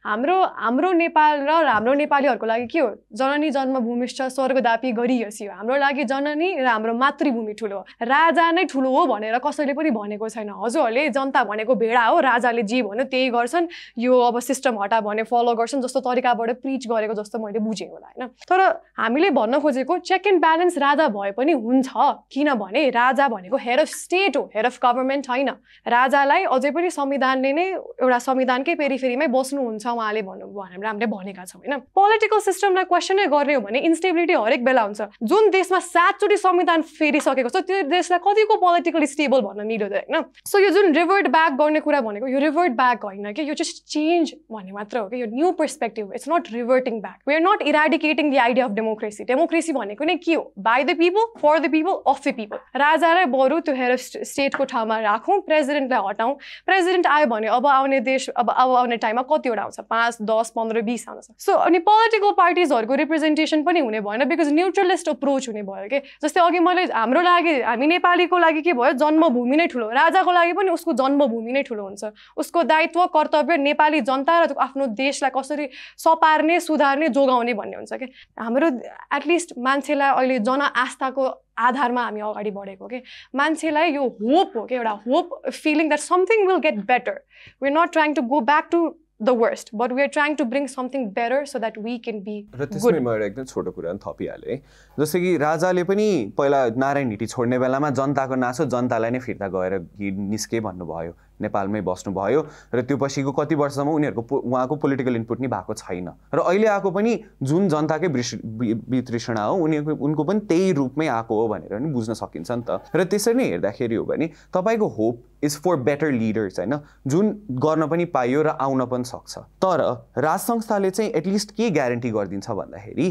हाम्रो नेपाल र हाम्रो नेपालीहरूको लागि के हो, जननी जन्मभूमिश्च स्वर्गदापी गरियसी हो। हाम्रो लागि जननी र हाम्रो मातृभूमि ठुलो हो, राजा नै ठुलो हो भनेर कसैले पनि भनेको छैन। हजुरहरूले जनता भनेको भेडा हो, राजाले जे भन्यो त्यही गर्छन्, यो अब सिस्टम हटा भने फलो गर्छन् जस्तो तरिकाबाट प्रिच गरेको जस्तो मैले बुझेँ होला होइन। तर हामीले भन्न खोजेको चेक एन्ड ब्यालेन्स राजा भए पनि हुन्छ, किनभने राजा भनेको हेड अफ स्टेट हो, हेड अफ गभर्मेन्ट होइन। राजालाई अझै पनि संविधानले नै एउटा संविधानकै पेरिफेरीमै बस्नुहुन्छ उहाँले भन्नु भनेर हामीले भनेका छौँ होइन। पोलिटिकल सिस्टमलाई क्वेसनै गर्ने हो भने इन्स्टेबिलिटी हरेक बेला हुन्छ। जुन देशमा 7 चोटि संविधान फेरिसकेको छ त्यो देशलाई कतिको पोलिटिकली स्टेबल भन्न मिल्यो त होइन। सो यो जुन रिभर्ट ब्याक गर्ने कुरा भनेको यो रिभर्ट ब्याक होइन कि, यो जस्ट चेन्ज भन्ने मात्र हो कि, यो new perspective. It's not reverting back. We are not eradicating the idea of democracy. Democracy भनेको नै के हो, by the people, for the people, of the people. राजालाई बरु त्यो हेड अफ स्टेटको ठाउँमा राखौँ, प्रेसिडेन्टलाई हटाउँ। प्रेसिडेन्ट आयो भने अब आउने टाइममा कतिवटा आउँछ, 5, 10, 15, 20 आउँछ। सो अनि पोलिटिकल पार्टिजहरूको रिप्रेजेन्टेसन पनि हुने भएन, बिकज न्युट्रलिस्ट अप्रोच हुने भयो कि। जस्तै अघि मैले हाम्रो लागि, हामी नेपालीको लागि के भयो, जन्मभूमि नै ठुलो, राजाको लागि पनि उसको जन्मभूमि नै ठुलो हुन्छ। उसको दायित्व, कर्तव्य नेपाली जनता र आफ्नो देशलाई कसरी सपार्ने, सुधार्ने, जोगाउने भन्ने हुन्छ कि। हाम्रो एटलिस्ट मान्छेलाई अहिले जनआस्थाको आधारमा हामी अगाडि बढेको के। मान्छेलाई यो होप हो कि, एउटा hope feeling that something will get better. We are not trying to go back to the worst, but we are trying to bring something better so that we can be र त्यसमै म एकदम छोटो कुरा थपिहालेँ। जस्तै कि राजाले पनि पहिला नारायण हिटी छोड्ने बेलामा जनताको नासो जनतालाई नै फिर्ता गएर निस्के भन्नुभयो, नेपालमै बस्नुभयो र त्यो पछिको कति वर्षसम्म उहाँको पोलिटिकल इनपुट नि भएको छैन। र अहिले आएको पनि जुन जनताकै वितृष्णा हो उनको पनि त्यही रूपमै आएको हो भनेर नि बुझ्न सकिन्छ नि त। र त्यसरी नै हेर्दाखेरि हो भने तपाईँको hope is for better leaders होइन, जुन गर्न पनि पाइयो र आउन पनि सक्छ। तर राज संस्थाले चाहिँ एटलिस्ट के ग्यारेन्टी गरिदिन्छ भन्दाखेरि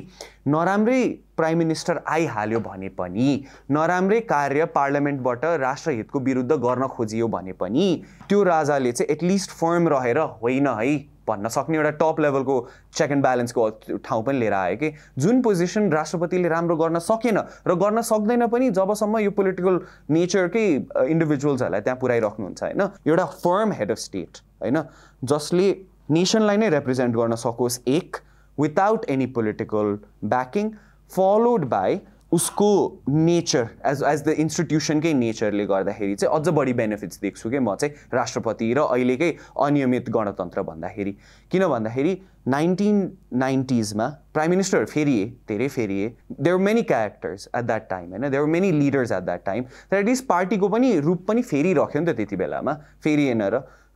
नराम्रै प्राइम मिनिस्टर आइहाल्यो भने पनि, नराम्रै कार्य पार्लियामेन्टबाट राष्ट्रहितको विरुद्ध गर्न खोजियो भने पनि त्यो राजाले चाहिँ एटलिस्ट फर्म रहेर होइन है भन्न सक्ने एउटा टप लेभलको चेक एन्ड ब्यालेन्सको ठाउँ पनि लिएर आयो कि। जुन पोजिसन राष्ट्रपतिले राम्रो गर्न सकेन र गर्न सक्दैन पनि जबसम्म यो पोलिटिकल नेचरकै इन्डिभिजुअल्सहरूलाई त्यहाँ पुऱ्याइराख्नुहुन्छ होइन। एउटा फर्म हेड अफ स्टेट होइन, जसले नेसनलाई नै रिप्रेजेन्ट गर्न सकोस् एक, without any political backing, followed by उसको नेचर एज द इन्स्टिट्युसनकै नेचरले गर्दाखेरि चाहिँ अझ बढी बेनिफिट्स देख्छु कि म चाहिँ राष्ट्रपति र अहिलेकै अनियमित गणतन्त्र भन्दाखेरि। किन भन्दाखेरि 1990s मा प्राइम मिनिस्टर फेरिए, धेरै फेरिए। There were many characters at that time होइन, there were many leaders at that time. तर एटलिस्ट पार्टीको पनि रूप पनि फेरिरह्यो नि त त्यति बेलामा, फेरिएन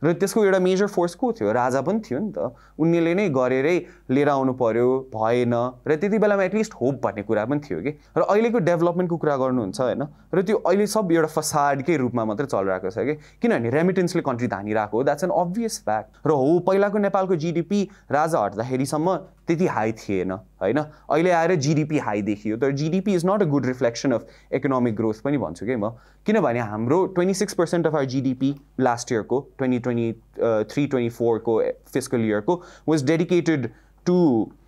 र त्यसको एउटा मेजर फोर्स को थियो, राजा पनि थियो नि त। उनले नै गरेरै लिएर आउनु पर्यो, भएन। र त्यति बेलामा एटलिस्ट होप भन्ने कुरा पनि थियो कि। र अहिलेको डेभलपमेन्टको कुरा गर्नुहुन्छ होइन, र त्यो अहिले सब एउटा फसाडकै रूपमा मात्रै चलिरहेको छ कि, किनभने रेमिटेन्सले कन्ट्री धानिरहेको हो, द्याट्स एन अभियस फ्याक्ट। र हो पहिलाको नेपालको जिडिपी राजा हट्दाखेरिसम्म त्यति हाई थिएन होइन, अहिले आएर जिडिपी हाई देखियो। तर GDP is not a good reflection of economic growth पनि भन्छु कि म, किनभने हाम्रो 26% अफ आवर जिडिपी लास्ट इयरको 2023-24 को फिस्कल इयरको was dedicated to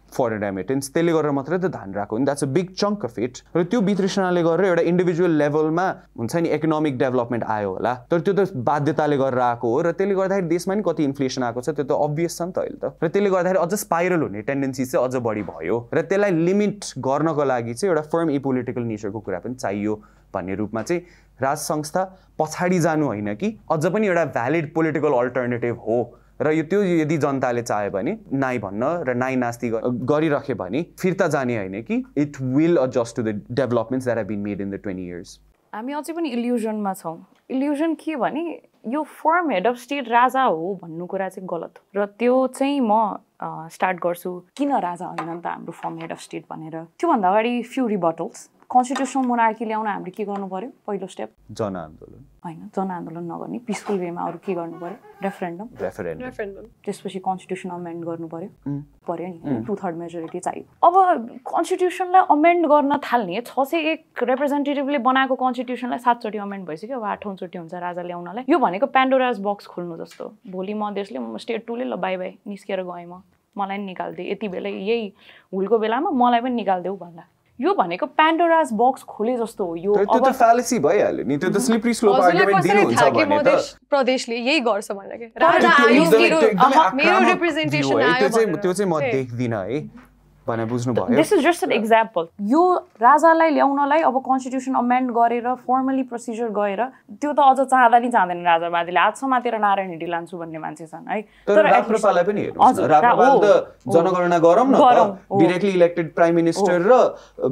foreign remittance. त्यसले गरेर मात्रै त धान रहेको हो नि, that's a big chunk of it. र त्यो वितृष्णाले गरेर एउटा इन्डिभिजुअल लेभलमा हुन्छ नि इकोनोमिक डेभलपमेन्ट आयो होला, तर त्यो त बाध्यताले गरेर आएको हो। र त्यसले गर्दाखेरि देशमा नि कति इन्फ्लेसन आएको छ त्यो त अभियस छ नि त अहिले त। र त्यसले गर्दाखेरि अझ स्पाइरल हुने टेन्डेन्सी चाहिँ अझ बढी भयो। र त्यसलाई लिमिट गर्नको लागि चाहिँ एउटा फर्म एपोलिटिकल नेचरको कुरा पनि चाहियो भन्ने रूपमा चाहिँ राज संस्था पछाडि जानु होइन कि, अझ पनि एउटा भ्यालिड पोलिटिकल अल्टरनेटिभ हो। र यो त्यो यदि जनताले चाह्यो भने नाइ भन्न र नाइ नास्ति गरिरह्यो भने फिर्ता जाने होइन कि, it will adjust to the developments that have been made in the 20 years। हामी अझै पनि इल्युजनमा छौँ। इल्युजन के भने यो फर्म हेड अफ स्टेट राजा हो भन्नु कुरा चाहिँ गलत, र त्यो चाहिँ म स्टार्ट गर्छु किन राजा होइन त हाम्रो फर्म हेड अफ स्टेट भनेर। त्योभन्दा अगाडि फ्यु रिबटल्स। कन्स्टिट्युसनल मोनार्की ल्याउन हामीले के गर्नु पर्यो, पहिलो स्टेप जनआन्दोलन होइन, जनआन्दोलन नगर्ने पिसफुल वेमा अरू के गर्नु पर्यो, रेफरेन्डम। त्यसपछि कन्स्टिट्युसन अमेन्ड गर्नु पर्यो नि, 2/3 मेजोरिटी चाहियो। अब कन्स्टिट्युसनलाई अमेन्ड गर्न थाल्ने 601 रिप्रेजेन्टेटिभले बनाएको कन्स्टिट्युसनलाई 7 चोटि अमेन्ड भइसक्यो, अब 8औं चोटि हुन्छ राजा ल्याउनलाई। यो भनेको पेन्डोराज बक्स खोल्नु जस्तो। भोलि मधेसले स्टेट 2ले ल बाई बाई निस्केर गएँ, मलाई नि निकालिदिए, यति बेला यही हुलको बेलामा मलाई पनि निकालिदेऊ भन्दा यो भनेको प्यान्डोरास बक्स खोले जस्तो हो यो त्यो त फ्यालेसी भइहाल्यो नि त्यो त स्लिपरी स्लोप आर्गुमेन्ट दिनुहुन्छ भने त प्रदेशले यही गर्छ भनेर के मेरो रिप्रेजेन्टेसन आयो त्यो चाहिँ म देख्दिन है भने बुझ्नु भयो this is just an example यो राजालाई ल्याउनलाई अब कन्स्टिट्युसन अमेन्ड गरेर फर्मली प्रोसिजर गएर त्यो त अझ चाहँदा नि चाहँदैन राजावादीले हात समातेर नारायण हिडी लान्छु भन्ने मान्छे छन् है तर राप्रपालाई पनि हेर्नुहोस् न राप्रपाले त जनगणना गरौँ न त डाइरेक्टली इलेक्टेड प्राइम मिनिस्टर र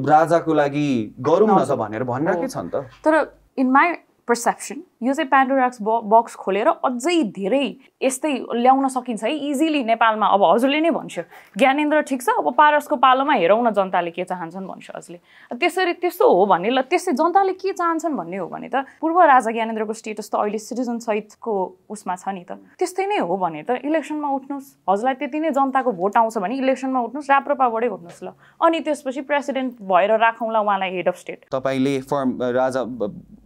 राजाको लागि गरौँ न त भनेर भनिराखेको छ नि त तर इन माई पर्सेप्सन यो चाहिँ प्यान्डोरास बक्स खोलेर अझै धेरै यस्तै ल्याउन सकिन्छ है इजिली नेपालमा अब हजुरले नै भन्छ ज्ञानेन्द्र ठिक छ अब पारसको पालोमा हेरौँ न जनताले के चाहन्छन् भन्छ हजुरले त्यसरी त्यस्तो हो भने ल त्यसै जनताले के चाहन्छन् भन्ने हो भने त पूर्व राजा ज्ञानेन्द्रको स्टेटस त अहिले सिटिजन सहितको उसमा छ नि त त्यस्तै नै हो भने त इलेक्सनमा उठ्नुहोस् हजुरलाई त्यति नै जनताको भोट आउँछ भने इलेक्सनमा उठ्नुहोस् राप्रपाबाटै उठ्नुहोस् ल अनि त्यसपछि प्रेसिडेन्ट भएर राखौँला उहाँलाई हेड अफ स्टेट तपाईँले राजा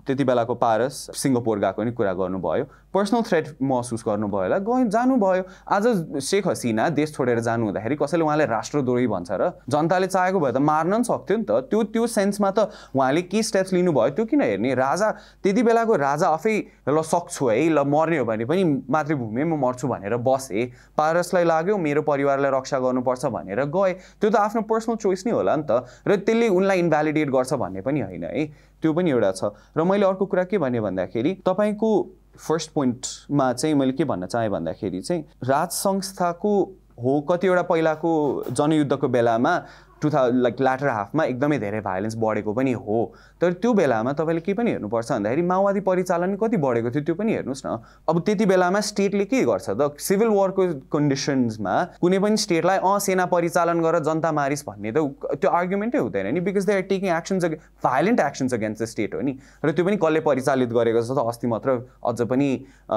त्यति बेलाको पारस सिङ्गापुर गएको नि कुरा गर्नुभयो पर्सनल थ्रेट महसुस गर्नुभयो होला जानुभयो आज शेख हसिना देश छोडेर जानु हुँदाखेरि कसैले उहाँले राष्ट्रद्रोही भन्छ र जनताले चाहेको भए त मार्न पनि सक्थ्यो नि त त्यो सेन्समा त उहाँले के स्टेप्स लिनुभयो त्यो किन हेर्ने राजा त्यति बेलाको राजा आफै ल सक्छु है ल मर्ने हो भने पनि मातृभूमि म मर्छु भनेर बसे पारसलाई लाग्यो मेरो परिवारलाई रक्षा गर्नुपर्छ भनेर गए त्यो त आफ्नो पर्सनल चोइस नै होला नि त र त्यसले उनलाई इन्भ्यालिडेट गर्छ भन्ने पनि होइन है त्यो पनि एउटा छ र मैले अर्को कुरा के भने भन्दाखेरि तपाईँको फर्स्ट पोइन्टमा चाहिँ मैले के भन्न चाहेँ भन्दाखेरि चाहिँ राज संस्थाको हो कतिवटा पहिलाको जनयुद्धको बेलामा लाइक ल्याटर हाफमा एकदमै धेरै भाइलेन्स बढेको पनि हो तर त्यो बेलामा तपाईँले के पनि हेर्नुपर्छ भन्दाखेरि माओवादी परिचालन कति बढेको थियो त्यो पनि हेर्नुहोस् न अब त्यति बेलामा स्टेटले के गर्छ त सिभिल वारको कन्डिसन्समा कुनै पनि स्टेटलाई सेना परिचालन गरेर जनता मारिस भन्ने त त्यो आर्गुमेन्टै हुँदैन नि because they are taking actions violent actions against the state हो नि र त्यो पनि कसले परिचालित गरेको छ त अस्ति मात्र अझ पनि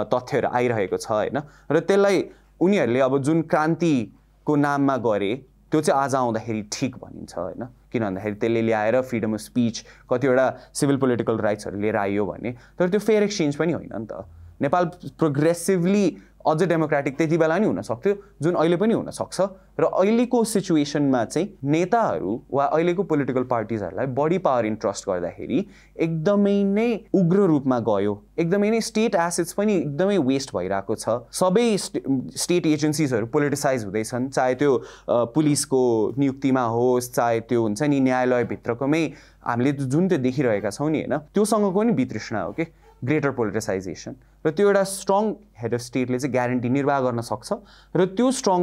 तथ्यहरू आइरहेको छ होइन र त्यसलाई उनीहरूले अब जुन क्रान्तिको नाममा गरे त्यो चाहिँ आज आउँदाखेरि ठिक भनिन्छ होइन किन भन्दाखेरि त्यसले ल्याएर फ्रिडम अफ स्पिच कतिवटा सिभिल पोलिटिकल राइट्सहरू लिएर आइयो भने तर त्यो फेयर एक्सचेन्ज पनि होइन नि त नेपाल प्रोग्रेसिभली अझ डेमोक्रेटिक त्यति बेला नि हुन सक्थ्यो जुन अहिले पनि हुन सक्छ र अहिलेको सिचुएसनमा चाहिँ नेताहरू वा अहिलेको पोलिटिकल पार्टिजहरूलाई बढी पावर इन्ट्रस्ट गर्दाखेरि एकदमै नै उग्र रूपमा गयो एकदमै नै स्टेट एसेट्स पनि एकदमै वेस्ट भइरहेको छ सबै स्टेट एजेन्सिजहरू पोलिटिसाइज हुँदैछन् चाहे त्यो पुलिसको नियुक्तिमा होस् चाहे त्यो हुन्छ नि न्यायालयभित्रकोमै हामीले जुन त्यो देखिरहेका छौँ नि होइन त्योसँगको नि वितृष्णा हो कि ग्रेटर पोलिटिसाइजेसन र त्यो एउटा स्ट्रङ हेड अफ स्टेटले चाहिँ ग्यारेन्टी निर्वाह गर्न सक्छ र त्यो स्ट्रङ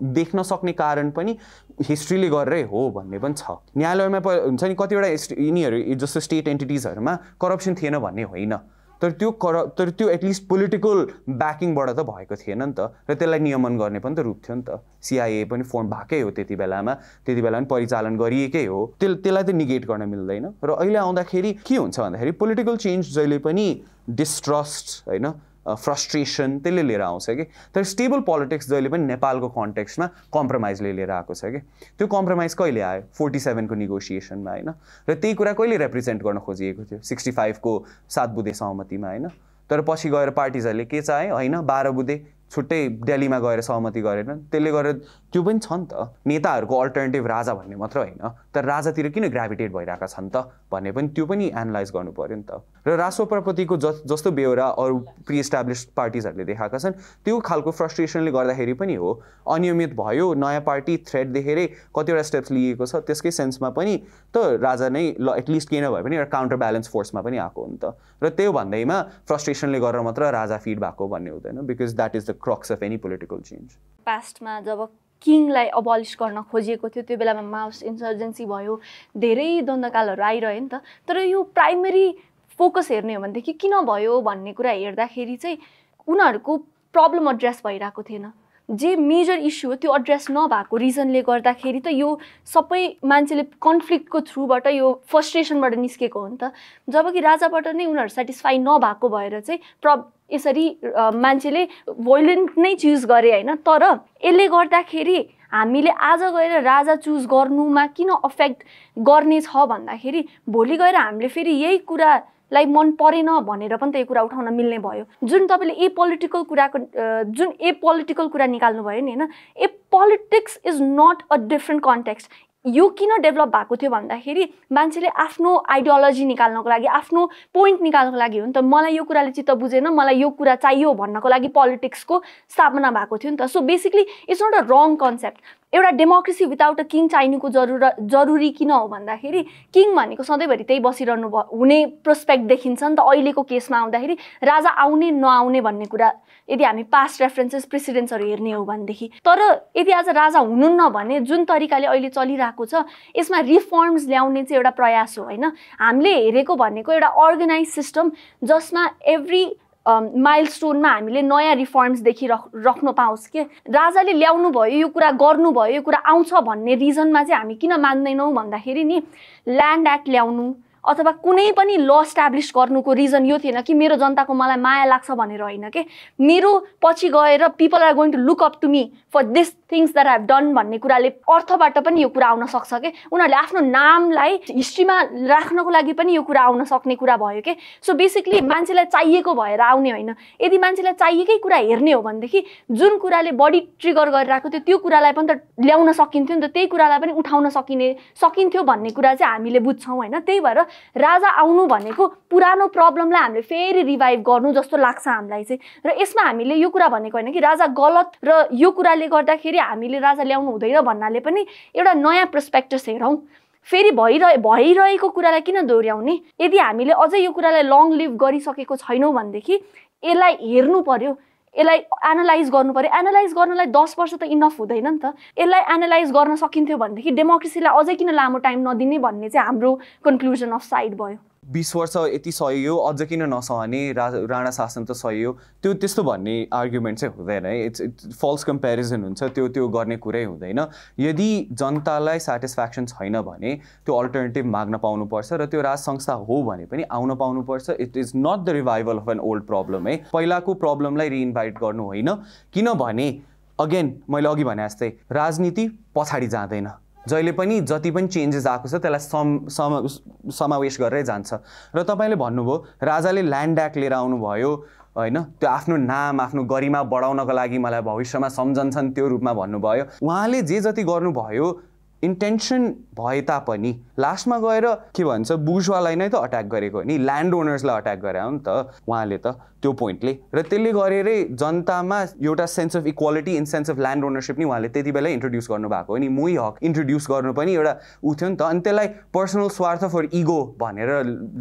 देख्न सक्ने कारण पनि हिस्ट्रीले गरेरै हो भन्ने पनि छ न्यायालयमा हुन्छ नि कतिवटा यिनीहरू जस्तो स्टेट एन्टिटिजहरूमा करप्सन थिएन भन्ने होइन तर त्यो एटलिस्ट पोलिटिकल ब्याकिङबाट त भएको थिएन नि त र त्यसलाई नियमन गर्ने पनि त रूप थियो नि त CIA पनि फर्म भएकै हो त्यति बेला पनि परिचालन गरिएकै हो त्यसलाई त निगेट गर्न मिल्दैन र अहिले आउँदाखेरि के हुन्छ भन्दाखेरि पोलिटिकल चेन्ज जहिले पनि डिस्ट्रस्ट होइन फ्रस्ट्रेसन त्यसले लिएर आउँछ कि तर स्टेबल पोलिटिक्स जहिले पनि नेपालको कन्टेक्स्टमा कम्प्रोमाइजले लिएर आएको छ कि त्यो कम्प्रोमाइज कहिले आयो 47 को नेगोसिएसनमा होइन र त्यही कुरा कहिले रिप्रेजेन्ट गर्न खोजिएको थियो 65 को 7 बुँदे सहमतिमा होइन तर पछि गएर पार्टिजहरूले के चाहे होइन 12 बुँदे छुट्टै दिल्लीमा गएर सहमति गरेन त्यसले गर्दा त्यो पनि छ नि त नेताहरूको अल्टरनेटिभ राजा भन्ने मात्र होइन तर राजातिर किन ग्राभिटेट भइरहेका छन् त भन्ने पनि त्यो पनि एनालाइज गर्नु पर्यो नि त र राष्ट्रप्रतिको जस्तो बेहोरा अरू प्रि इस्टाब्लिस्ड पार्टिजहरूले देखाएका छन् त्यो खालको फ्रस्ट्रेसनले गर्दाखेरि पनि हो अनियमित भयो नयाँ पार्टी थ्रेट देखेरै कतिवटा स्टेप्स लिएको छ त्यसकै सेन्समा पनि त राजा नै ल एटलिस्ट केही नभए पनि एउटा काउन्टर ब्यालेन्स फोर्समा पनि आएको हो नि त र त्यो भन्दैमा फ्रस्ट्रेसनले गरेर मात्र राजा फिड भएको भन्ने हुँदैन because that is the crux of any political change पास्टमा जब किङलाई अबलिस गर्न खोजिएको थियो त्यो बेलामा माओस इन्सर्जेन्सी भयो धेरै द्वन्द्वकालहरू आइरह्यो नि त तर यो प्राइमेरी फोकस हेर्ने हो भनेदेखि किन भयो भन्ने कुरा हेर्दाखेरि चाहिँ उनीहरूको प्रब्लम एड्रेस भइरहेको थिएन जे मेजर इस्यु हो त्यो एड्रेस नभएको रिजनले गर्दाखेरि त यो सबै मान्छेले कन्फ्लिक्टको थ्रुबाट यो फ्रस्ट्रेसनबाट निस्केको हो नि त जबकि राजाबाट नै उनीहरू सेटिस्फाई नभएको भएर चाहिँ यसरी मान्छेले भोइलेन्ट नै चुज गरे होइन तर यसले गर्दाखेरि हामीले आज गएर राजा चुज गर्नुमा किन अफेक्ट गर्ने छ भन्दाखेरि भोलि गएर हामीले फेरि यही कुरालाई मन परेन भनेर पनि त यो कुरा उठाउन मिल्ने भयो जुन तपाईँले ए पोलिटिकल कुरा निकाल्नु भयो नि होइन ए politics is not a different context यो किन डेभलप भएको थियो भन्दाखेरि मान्छेले आफ्नो आइडियोलोजी निकाल्नको लागि आफ्नो पोइन्ट निकाल्नको लागि हो नि त मलाई यो कुराले चित्त बुझेन मलाई यो कुरा चाहियो भन्नको लागि पोलिटिक्सको स्थापना भएको थियो नि त so basically it's not a wrong concept एउटा डेमोक्रेसी विदाउट अ किङ चाहिनुको जरुरी किन हो भन्दाखेरि किङ भनेको सधैँभरि त्यही बसिरहनु हुने प्रोस्पेक्ट देखिन्छ नि त अहिलेको केसमा आउँदाखेरि राजा आउने नआउने भन्ने कुरा यदि हामी पास्ट रेफरेन्सेस प्रेसिडेन्ट्सहरू हेर्ने हो भनेदेखि तर यदि आज राजा हुनुहुन्न भने जुन तरिकाले अहिले चलिरहेको छ यसमा रिफर्म्स ल्याउने चाहिँ एउटा प्रयास हो होइन हामीले हेरेको भनेको एउटा अर्गनाइज सिस्टम जसमा एभ्री माइलस्टोनमा हामीले नयाँ रिफर्म्स देखिराख्न पाओस् के राजाले ल्याउनु भयो यो कुरा गर्नुभयो यो कुरा आउँछ भन्ने रिजनमा चाहिँ हामी किन मान्दैनौँ भन्दाखेरि नि ल्यान्ड एक्ट ल्याउनु अथवा कुनै पनि ल इस्टाब्लिस गर्नुको रिजन यो थिएन कि मेरो जनताको मलाई माया लाग्छ भनेर होइन के मेरो पछि गएर people are going to look up to me for this things that I have done भन्ने कुराले अर्थबाट पनि यो कुरा आउन सक्छ के उनीहरूले आफ्नो नामलाई हिस्ट्रीमा राख्नको लागि पनि यो कुरा आउन सक्ने कुरा भयो के सो बेसिकली मान्छेलाई चाहिएको भएर आउने होइन यदि मान्छेलाई चाहिएकै कुरा हेर्ने हो भनेदेखि जुन कुराले बडी ट्रिगर गरिरहेको थियो त्यो कुरालाई पनि त ल्याउन सकिन्थ्यो नि त त्यही कुरालाई पनि उठाउन सकिन्थ्यो भन्ने कुरा चाहिँ हामीले बुझ्छौँ होइन त्यही भएर राजा आउनु भनेको पुरानो प्रब्लमलाई हामीले फेरि रिभाइभ गर्नु जस्तो लाग्छ हामीलाई चाहिँ र यसमा हामीले यो कुरा भनेको होइन कि राजा गलत र यो कुराले गर्दाखेरि हामीले राजा ल्याउनु हुँदैन भन्नाले पनि एउटा नयाँ पर्सपेक्टिभ हेरौँ फेरि भइरहेको कुरालाई किन दोहोऱ्याउने यदि हामीले अझै यो कुरालाई लङ लिभ गरिसकेको छैनौँ भनेदेखि यसलाई हेर्नु पर्यो यसलाई एनालाइज गर्नु पर्यो एनालाइज गर्नलाई 10 वर्ष त इनफ हुँदैन नि त यसलाई एनालाइज गर्न सकिन्थ्यो भनेदेखि डेमोक्रेसीलाई अझै किन लामो टाइम नदिने भन्ने चाहिँ हाम्रो कन्क्लुजन अफ साइड भयो 20 वर्ष यति सहियो अझ किन नसहने राणा शासन त सहियो त्यो त्यस्तो भन्ने आर्ग्युमेन्ट चाहिँ हुँदैन है इट्स फल्स कम्पेरिजन हुन्छ त्यो गर्ने कुरै हुँदैन यदि जनतालाई सेटिस्फ्याक्सन छैन भने त्यो अल्टरनेटिभ माग्न पाउनुपर्छ र त्यो राज संस्था हो भने पनि आउन पाउनुपर्छ it is not the revival of an old problem है पहिलाको प्रब्लमलाई रिइन्भाइट गर्नु होइन किनभने अगेन मैले अघि भने जस्तै राजनीति पछाडि जाँदैन जहिले पनि जति पनि चेन्जेस आएको छ त्यसलाई समावेश गरेरै जान्छ र तपाईँले भन्नुभयो राजाले ल्यान्ड एक्ट लिएर आउनुभयो होइन त्यो आफ्नो नाम आफ्नो गरिमा बढाउनको लागि मलाई भविष्यमा सम्झन्छन् त्यो रूपमा भन्नुभयो उहाँले जे जति गर्नुभयो इन्टेन्सन भए तापनि लास्टमा गएर के भन्छ बुर्जवालाई नै त अट्याक गरेको नि ल्यान्ड ओनर्सलाई अट्याक गरे हो नि त उहाँले त त्यो पोइन्टले र त्यसले गरेरै जनतामा एउटा sense of equality in sense of land ownership नि उहाँले त्यति बेला इन्ट्रोड्युस गर्नुभएको हो नि मुई हक इन्ट्रोड्युस गर्नु पनि एउटा उ थियो नि त अनि त्यसलाई पर्सनल स्वार्थ फर इगो भनेर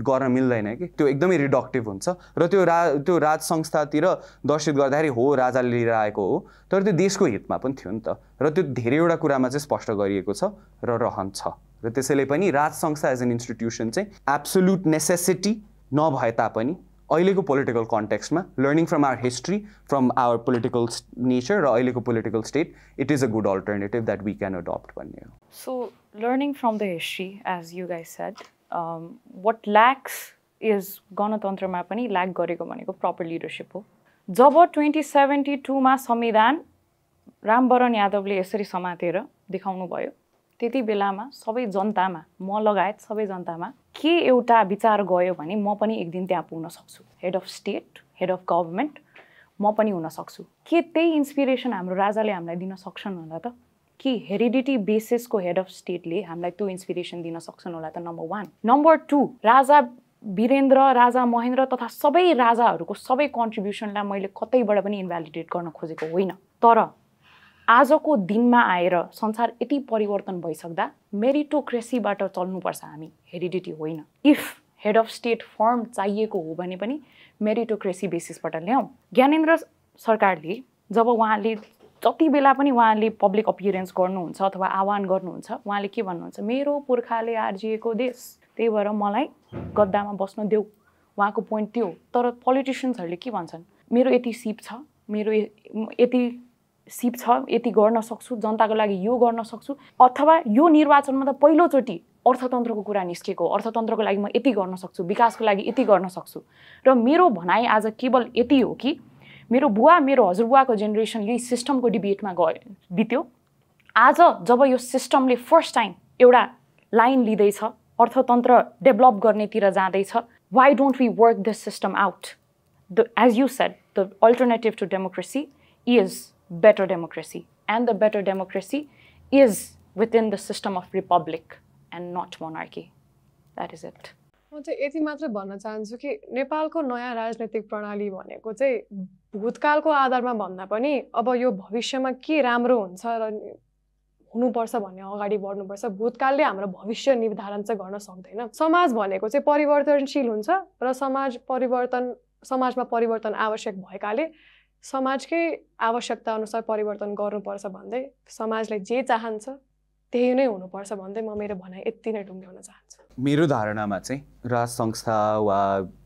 गर्न मिल्दैन कि त्यो एकदमै रिडक्टिभ हुन्छ र त्यो राज संस्थातिर दर्शित गर्दाखेरि हो राजाले लिएर आएको हो तर त्यो देशको हितमा पनि थियो नि त र त्यो धेरैवटा कुरामा चाहिँ स्पष्ट गरिएको छ र रहन्छ र त्यसैले पनि राज संस्था एज एन इन्स्टिट्युसन चाहिँ एब्सोल्युट नेसेसिटी नभए तापनि अहिलेको पोलिटिकल कन्टेक्स्टमा learning from our history from our political nature र अहिलेको political state it is a good alternative that we can adopt भन्ने हो so learning from the history as you guys said what lacks is गणतन्त्रमा पनि lack गरेको भनेको proper leadership हो जब 2072मा संविधान रामवरण यादवले यसरी समातेर देखाउनु भयो त्यति बेलामा सबै जनतामा म लगायत सबै जनतामा के एउटा विचार गयो भने म पनि एक दिन त्यहाँ पुग्न सक्छु head of state head of government म पनि हुन सक्छु के त्यही इन्सपिरेसन हाम्रो राजाले हामीलाई दिन सक्छन् होला त कि हेरिडिटी बेसिसको हेड अफ स्टेटले हामीलाई त्यो इन्सपिरेसन दिन सक्छन् होला त नम्बर 1 नम्बर 2 राजा वीरेन्द्र राजा महेन्द्र तथा सबै राजाहरूको सबै कन्ट्रिब्युसनलाई मैले कतैबाट पनि इन्भ्यालिडेट गर्न खोजेको होइन तर आजको दिनमा आएर संसार यति परिवर्तन भइसक्दा मेरिटोक्रेसीबाट चल्नुपर्छ हामी हेरिडिटी होइन if head of state form चाहिएको हो भने पनि मेरिटोक्रेसी बेसिसबाट ल्याउँ ज्ञानेन्द्र सरकारले जब उहाँले जति बेला पनि उहाँले पब्लिक अपियरेन्स गर्नुहुन्छ अथवा आह्वान गर्नुहुन्छ उहाँले के भन्नुहुन्छ मेरो पुर्खाले आर्जिएको देश त्यही भएर मलाई गद्दामा बस्न देऊ उहाँको पोइन्ट त्यो तर पोलिटिसियन्सहरूले के भन्छन् मेरो यति सिप छ मेरो यति सिप छ यति गर्न सक्छु जनताको लागि यो गर्न सक्छु अथवा यो निर्वाचनमा त पहिलोचोटि अर्थतन्त्रको कुरा निस्केको अर्थतन्त्रको लागि म यति गर्न सक्छु विकासको लागि यति गर्न सक्छु र मेरो भनाइ आज केवल यति हो कि मेरो बुवा मेरो हजुरबुवाको जेनेरेसन यही सिस्टमको डिबेटमा बित्यो आज जब यो सिस्टमले फर्स्ट टाइम एउटा लाइन लिँदैछ अर्थतन्त्र डेभलप गर्नेतिर जाँदैछ why don't we work this system out as you said the alternative to democracy is better democracy and the better democracy is within the system of republic and not monarchy. That is it. म चाहिँ यति मात्र भन्न चाहन्छु कि नेपालको नयाँ राजनैतिक प्रणाली भनेको चाहिँ भूतकालको आधारमा भन्दा पनि अब यो भविष्यमा के राम्रो हुन्छ र हुनुपर्छ भन्ने अगाडि बढ्नुपर्छ। भूतकालले हाम्रो भविष्य निर्धारण चाहिँ गर्न सक्दैन। समाज भनेको चाहिँ परिवर्तनशील हुन्छ र समाजमा परिवर्तन आवश्यक भएकाले समाजकै आवश्यकता अनुसार परिवर्तन गर्नुपर्छ भन्दै समाजले जे चाहन्छ त्यही नै हुनुपर्छ भन्दै म मेरो भनाइ यति नै टुङ्ग्याउन चाहन्छु। मेरो धारणामा चाहिँ राज संस्था वा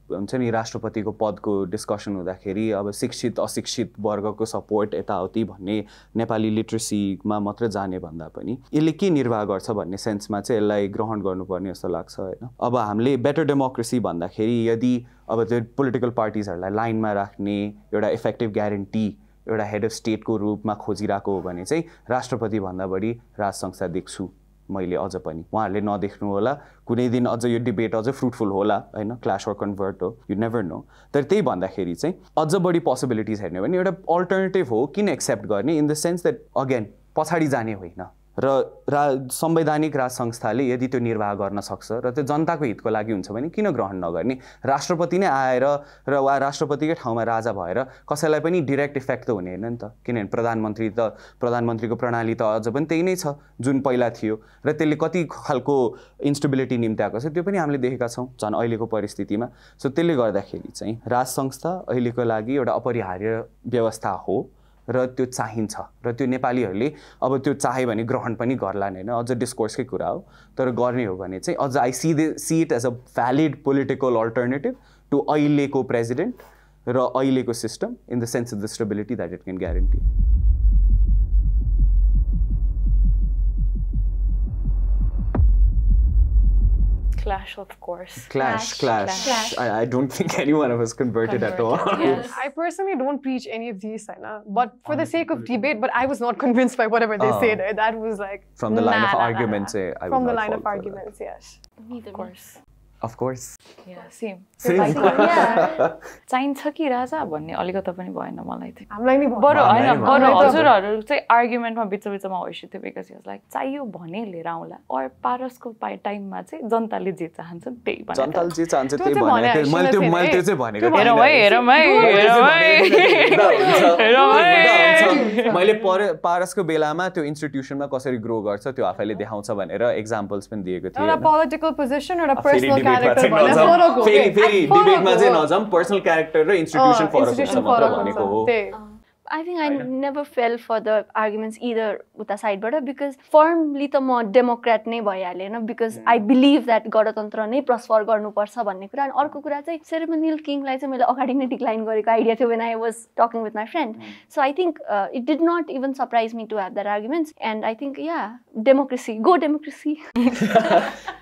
हुन्छ नि राष्ट्रपतिको पदको डिस्कसन हुँदाखेरि अब शिक्षित अशिक्षित वर्गको सपोर्ट यताउति भन्ने नेपाली लिट्रेसीमा मात्र जाने भन्दा पनि यसले के निर्वाह गर्छ भन्ने सेन्समा चाहिँ यसलाई ग्रहण गर्नुपर्ने जस्तो लाग्छ होइन। अब हामीले बेटर डेमोक्रेसी भन्दाखेरि यदि अब त्यो पोलिटिकल पार्टिजहरूलाई लाइनमा राख्ने एउटा इफेक्टिभ ग्यारेन्टी एउटा हेड अफ स्टेटको रूपमा खोजिरहेको हो भने चाहिँ राष्ट्रपति भन्दा बढी राज संस्था देख्छु मैले अझ पनि। उहाँहरूले नदेख्नु होला, कुनै दिन अझ यो डिबेट अझ फ्रुटफुल होला होइन, क्ल्यास वर कन्भर्ट हो, यु नेभर नो। तर त्यही भन्दाखेरि चाहिँ अझ बढी पोसिबिलिटिज हेर्ने भने एउटा अल्टरनेटिभ हो किन एक्सेप्ट गर्ने, in the sense that again पछाडि जाने होइन र संवैधानिक राज संस्थाले यदि त्यो निर्वाह गर्न सक्छ र त्यो जनताको हितको लागि हुन्छ भने किन ग्रहण नगर्ने। राष्ट्रपति नै आएर र वा राष्ट्रपतिकै ठाउँमा राजा भएर कसैलाई पनि डिरेक्ट इफेक्ट त हुने होइन नि त, किनभने प्रधानमन्त्रीको प्रणाली त अझ पनि त्यही नै छ जुन पहिला थियो र त्यसले कति खालको इन्स्टेबिलिटी निम्त्याएको छ त्यो पनि हामीले देखेका छौँ झन् अहिलेको परिस्थितिमा। सो त्यसले गर्दाखेरि चाहिँ राज संस्था अहिलेको लागि एउटा अपरिहार्य व्यवस्था हो र त्यो चाहिन्छ र त्यो नेपालीहरूले अब त्यो चाहे भने ग्रहण पनि गर्लान् होइन, अझ डिस्कोर्सकै कुरा हो। तर गर्ने हो भने चाहिँ अझ I see it as a valid political alternative to अहिलेको प्रेसिडेन्ट र अहिलेको system in the sense of the stability that it can guarantee. Clash, of course. Clash. I don't think any one of us converted at all. Yes. I personally don't preach any of these, but for the sake of debate, but I was not convinced by whatever they said. That was like from the line of arguments. From the line of arguments, yes. Of course. Yeah, same. चाहिन्छ कि राजा भन्ने अलिकति पनि भएन मलाई चाहिँ। हामीलाई नि बरु हैन, बरु हजुरहरु चाहिँ आर्गुमेन्टमा बिचबिचमा होइसिथ्यो बिकज हिज लाइक चाहियो भने लिएर आउला। और पारसको टाइममा चाहिँ जनताले जे चाहन्छ त्यही भने। जनताले जे चाहन्छ त्यही भने। मैले त्यो चाहिँ भनेको हेरौँ है। मैले पारसको बेलामा त्यो इन्स्टिट्युसनमा कसरी ग्रो गर्छ त्यो आफैले देखाउँछ भनेर एक्जाम्पल्स पनि दिएको थियो। एउटा पोलिटिकल पोजिसन एउटा पर्सनल फेरि डिबेटमा चाहिँ नजाम, पर्सनल क्यारेक्टर र इन्स्टिट्युसन फरक हुन्छ मात्र भनेको हो। I think I never fell for the arguments either उता साइडबाट बिकज फर्मली त म डेमोक्रेट नै भइहालेँ होइन बिकज आई बिलिभ द्याट गणतन्त्र नै प्रस्पर गर्नुपर्छ भन्ने कुरा। अनि अर्को कुरा चाहिँ सेरेमोनियल किङलाई चाहिँ मैले अगाडि नै डिक्लाइन गरेको आइडिया थियो when I was talking with my friend. So I think it did not even surprise me to have that arguments and I think yeah democracy go democracy.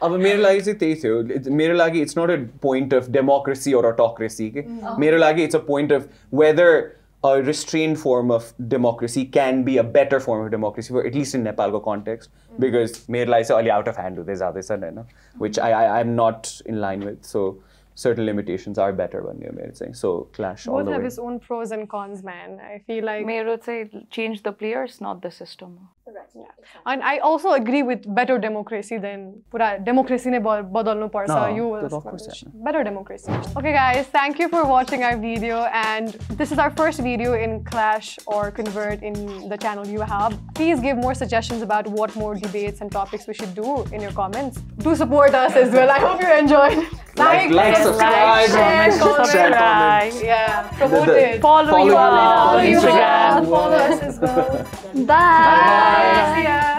अब मेरो लागि चाहिँ त्यही थियो। मेरो लागि it's not a point of democracy or autocracy के, मेरो लागि it's a point of whether a restrained form of democracy can be a better form of democracy, for at least in Nepal's context, because मेरो लागि चाहिँ अलि out of hand हुँदै जाँदैछन् हैन, which I'm not in line with. So certain limitations are better भन्ने मेरो चाहिँ। So clash all the way. Both have its own pros and cons, man. I feel like मेरो चाहिँ change the players, not the system. Right. Yeah. And I also agree with better democracy than pura democracy नै बदल्नु पर्छ। You better democracy. Okay guys, thank you for watching our video, and this is our first video in Clash or Convert in the channel you have. Please give more suggestions about what more debates and topics we should do in your comments. Do support us as well. I hope you enjoyed. Like, subscribe, comment. Yeah, promote it. Follow you on Instagram. Follow us as well. Bye. See ya.